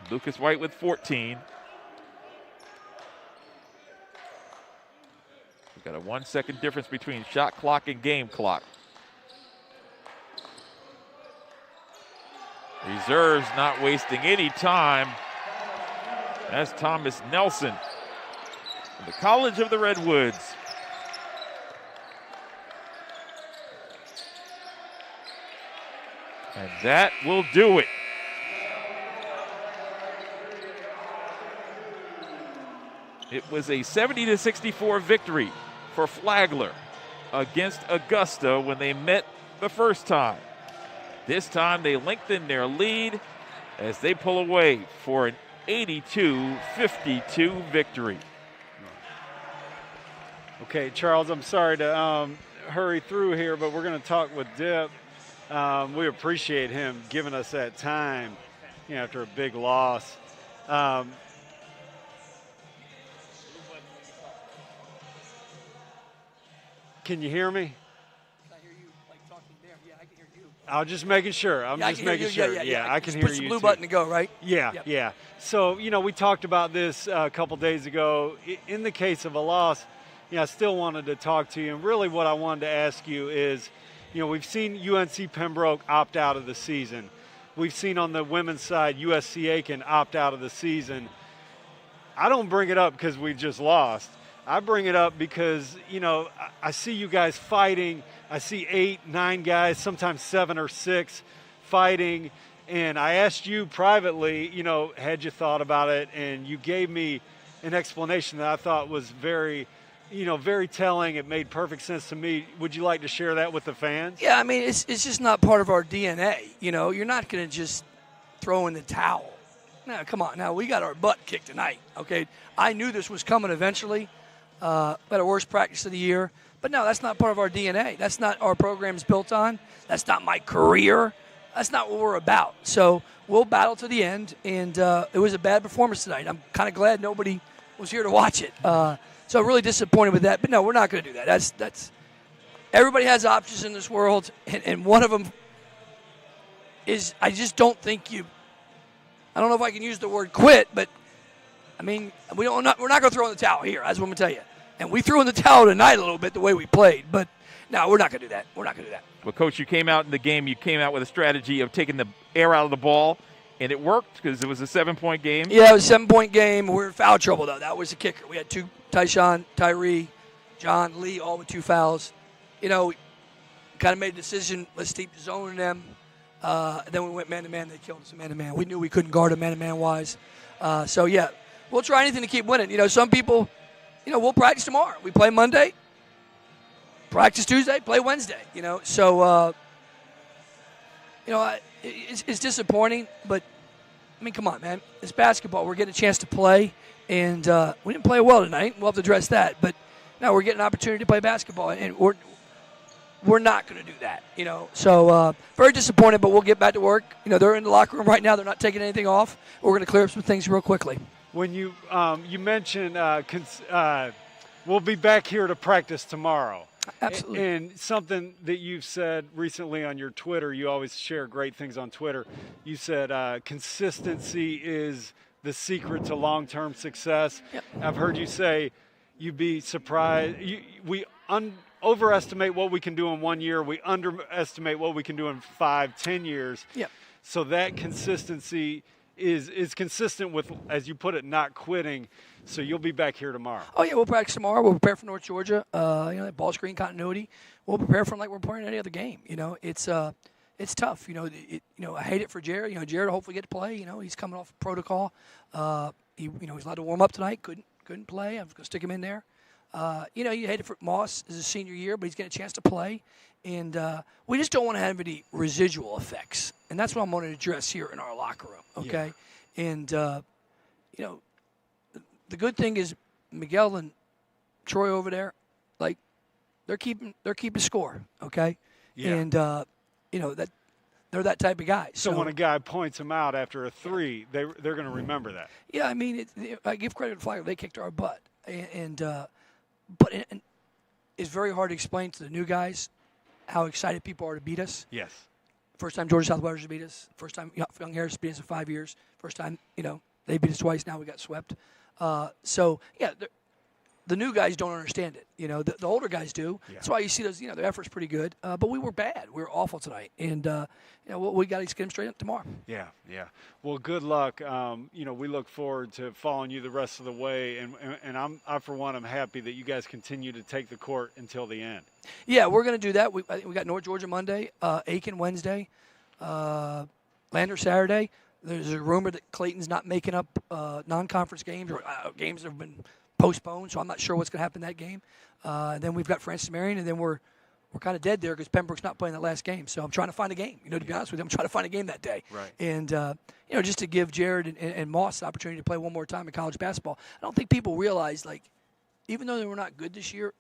Lucas White with 14. We've got a 1 second difference between shot clock and game clock. Reserves not wasting any time. That's Thomas Nelson from the College of the Redwoods. And that will do it. It was a 70-64 victory for Flagler against Augusta when they met the first time. This time they lengthen their lead as they pull away for an 82-52 victory. Okay, Charles, I'm sorry to hurry through here, but we're going to talk with Dip. We appreciate him giving us that time after a big loss. Can you hear me? I hear you like talking there. Yeah, I can hear you. I was just making sure. I'm just making sure. Yeah, I can hear you. Push the blue button to go, right? Yeah, Yep. yeah. So, we talked about this a couple days ago. In the case of a loss, I still wanted to talk to you. And really what I wanted to ask you is, we've seen UNC Pembroke opt out of the season. We've seen on the women's side, USC Aiken opt out of the season. I don't bring it up because we just lost. I bring it up because, I see you guys fighting. I see 8, 9 guys, sometimes 7 or 6 fighting. And I asked you privately, had you thought about it? And you gave me an explanation that I thought was very, very telling. It made perfect sense to me. Would you like to share that with the fans? Yeah, I mean, it's just not part of our DNA. You're not going to just throw in the towel. No, come on. Now, we got our butt kicked tonight, okay? I knew this was coming eventually. We had our worst practice of the year. But no, that's not part of our DNA. That's not our program's built on. That's not my career. That's not what we're about. So we'll battle to the end, and it was a bad performance tonight. I'm kind of glad nobody was here to watch it. So really disappointed with that. But no, we're not going to do that. That's everybody has options in this world, and one of them is I just don't think I don't know if I can use the word quit, but I mean, we're not going to throw in the towel here. That's what I'm going to tell you. And we threw in the towel tonight a little bit the way we played. But, no, we're not going to do that. We're not going to do that. Well, Coach, you came out in the game. You came out with a strategy of taking the air out of the ball, and it worked because it was a 7-point game. Yeah, it was a 7-point game. We were in foul trouble, though. That was the kicker. We had 2, Tyshon, Tyree, John, Lee, all with 2 fouls. We kind of made a decision, let's keep zoning them. Then we went man-to-man. They killed us man-to-man. We knew we couldn't guard them man-to-man-wise. So, yeah. We'll try anything to keep winning. Some people, we'll practice tomorrow. We play Monday, practice Tuesday, play Wednesday. So, it's disappointing. But, I mean, come on, man. It's basketball. We're getting a chance to play. And we didn't play well tonight. We'll have to address that. But, no, we're getting an opportunity to play basketball. And we're not going to do that, So very disappointed, but we'll get back to work. They're in the locker room right now. They're not taking anything off. We're going to clear up some things real quickly. When you mentioned we'll be back here to practice tomorrow. Absolutely. And something that you've said recently on your Twitter, you always share great things on Twitter. You said consistency is the secret to long-term success. Yep. I've heard you say you'd be surprised. We overestimate what we can do in 1 year. We underestimate what we can do in 5, 10 years. Yep. So that consistency is consistent with, as you put it, not quitting. So you'll be back here tomorrow. Oh, yeah, we'll practice tomorrow. We'll prepare for North Georgia. That ball screen continuity. We'll prepare for them like we're preparing any other game. It's tough. I hate it for Jared. Jared will hopefully get to play. He's coming off protocol. He's allowed to warm up tonight. Couldn't play. I'm going to stick him in there. You hate it for Moss. This is his senior year, but he's getting a chance to play. And we just don't want to have any residual effects. And that's what I'm going to address here in our locker room, okay? Yeah. And, the good thing is Miguel and Troy over there, like, they're keeping score, okay? Yeah. And, that they're that type of guy. So when a guy points them out after a three, they're going to remember that. Yeah, I mean, I give credit to Flagler. They kicked our butt. And it's very hard to explain to the new guys how excited people are to beat us. Yes. First time Georgia Southwestern beat us. First time Young Harris beat us in 5 years. First time, they beat us twice. Now we got swept. The new guys don't understand it. The older guys do. Yeah. That's why you see those, their effort's pretty good. But we were bad. We were awful tonight. And, we got to get them straight up tomorrow. Yeah. Well, good luck. We look forward to following you the rest of the way. And I for one, I'm happy that you guys continue to take the court until the end. Yeah, we're going to do that. We got North Georgia Monday, Aiken Wednesday, Lander Saturday. There's a rumor that Clayton's not making up non-conference games or games that have been postponed, so I'm not sure what's going to happen in that game. And then we've got Francis Marion, and then we're kind of dead there because Pembroke's not playing that last game. So I'm trying to find a game. To be honest with you, I'm trying to find a game that day. Right. And just to give Jared and Moss the opportunity to play one more time in college basketball. I don't think people realize, even though they were not good this year,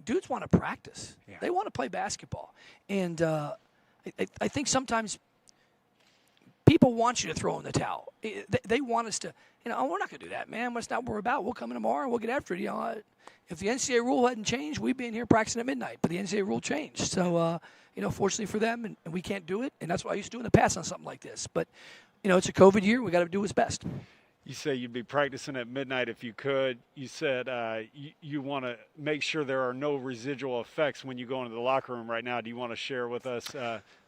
dudes want to practice. Yeah. They want to play basketball. And I think sometimes people want you to throw in the towel. They want us to, we're not going to do that, man. That's not what we're about. We'll come in tomorrow and we'll get after it. If the NCAA rule hadn't changed, we'd be in here practicing at midnight. But the NCAA rule changed. So, fortunately for them, and we can't do it. And that's what I used to do in the past on something like this. But, it's a COVID year. We got to do what's best. You say you'd be practicing at midnight if you could. You said you want to make sure there are no residual effects when you go into the locker room right now. Do you want to share with us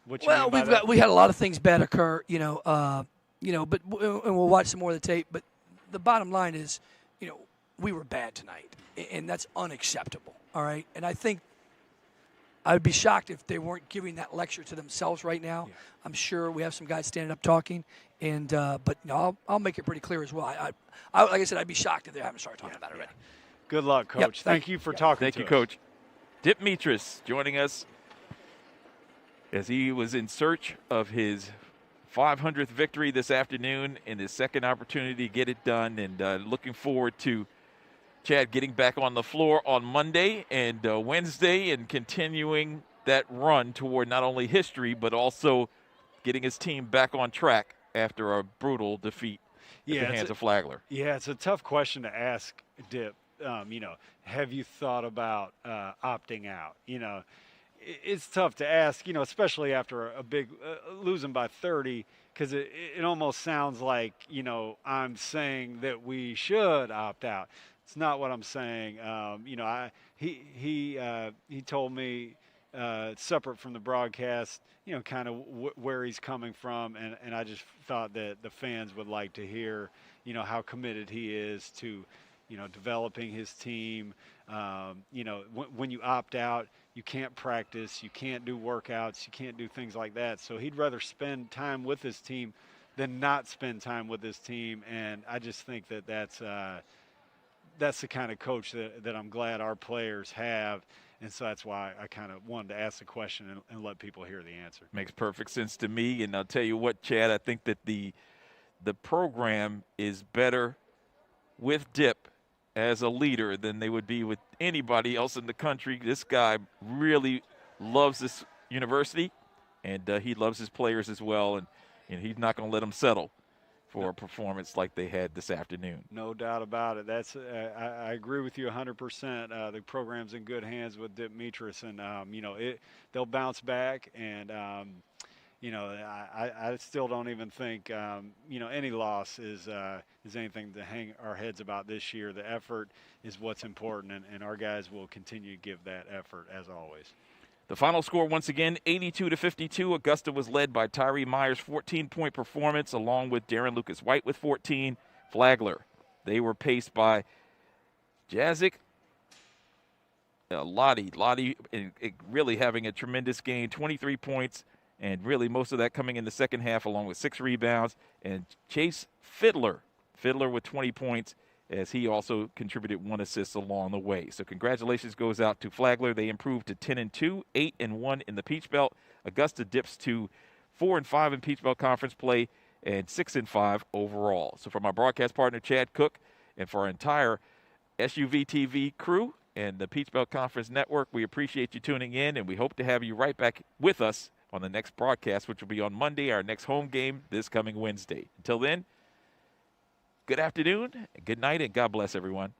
what you mean by that? We had a lot of things bad occur, but and we'll watch some more of the tape. But the bottom line is, we were bad tonight, and that's unacceptable. All right, and I think I'd be shocked if they weren't giving that lecture to themselves right now. Yeah. I'm sure we have some guys standing up talking, and but I'll make it pretty clear as well. I like I said, I'd be shocked if they haven't started talking about it already. Good luck, Coach. Yep. Thank you for talking. Thank you, Coach. Dip Mitras joining us as he was in search of his 500th victory this afternoon and his second opportunity to get it done, and looking forward to Chad getting back on the floor on Monday and Wednesday and continuing that run toward not only history but also getting his team back on track after a brutal defeat at the hands of Flagler. Yeah, it's a tough question to ask, Dip. Have you thought about opting out? It's tough to ask, especially after a big losing by 30, because it almost sounds like, I'm saying that we should opt out. It's not what I'm saying. He told me separate from the broadcast, kind of where he's coming from, and I just thought that the fans would like to hear, how committed he is to, developing his team. When you opt out, you can't practice, you can't do workouts, you can't do things like that. So he'd rather spend time with his team than not spend time with his team, and I just think that's the kind of coach that I'm glad our players have. And so that's why I kind of wanted to ask the question and let people hear the answer. Makes perfect sense to me. And I'll tell you what, Chad, I think that the program is better with Dip as a leader than they would be with anybody else in the country. This guy really loves this university, and he loves his players as well, and he's not going to let them settle for a performance like they had this afternoon. No doubt about it. That's I agree with you 100%. The program's in good hands with Demetris, and they'll bounce back. And I still don't even think any loss is anything to hang our heads about this year. The effort is what's important, and our guys will continue to give that effort as always. The final score, once again, 82-52. Augusta was led by Tyree Myers' 14-point performance, along with Darren Lucas White with 14. Flagler, they were paced by Jazik, Lottie really having a tremendous game, 23 points, and really most of that coming in the second half, along with 6 rebounds. And Chase Fiddler with 20 points, as he also contributed 1 assist along the way. So congratulations goes out to Flagler. They improved to 10-2, 8-1 in the Peach Belt. Augusta dips to 4-5 in Peach Belt Conference play and 6-5 overall. So for my broadcast partner, Chad Cook, and for our entire SUV TV crew and the Peach Belt Conference Network, we appreciate you tuning in, and we hope to have you right back with us on the next broadcast, which will be on Monday, our next home game this coming Wednesday. Until then, good afternoon, good night, and God bless everyone.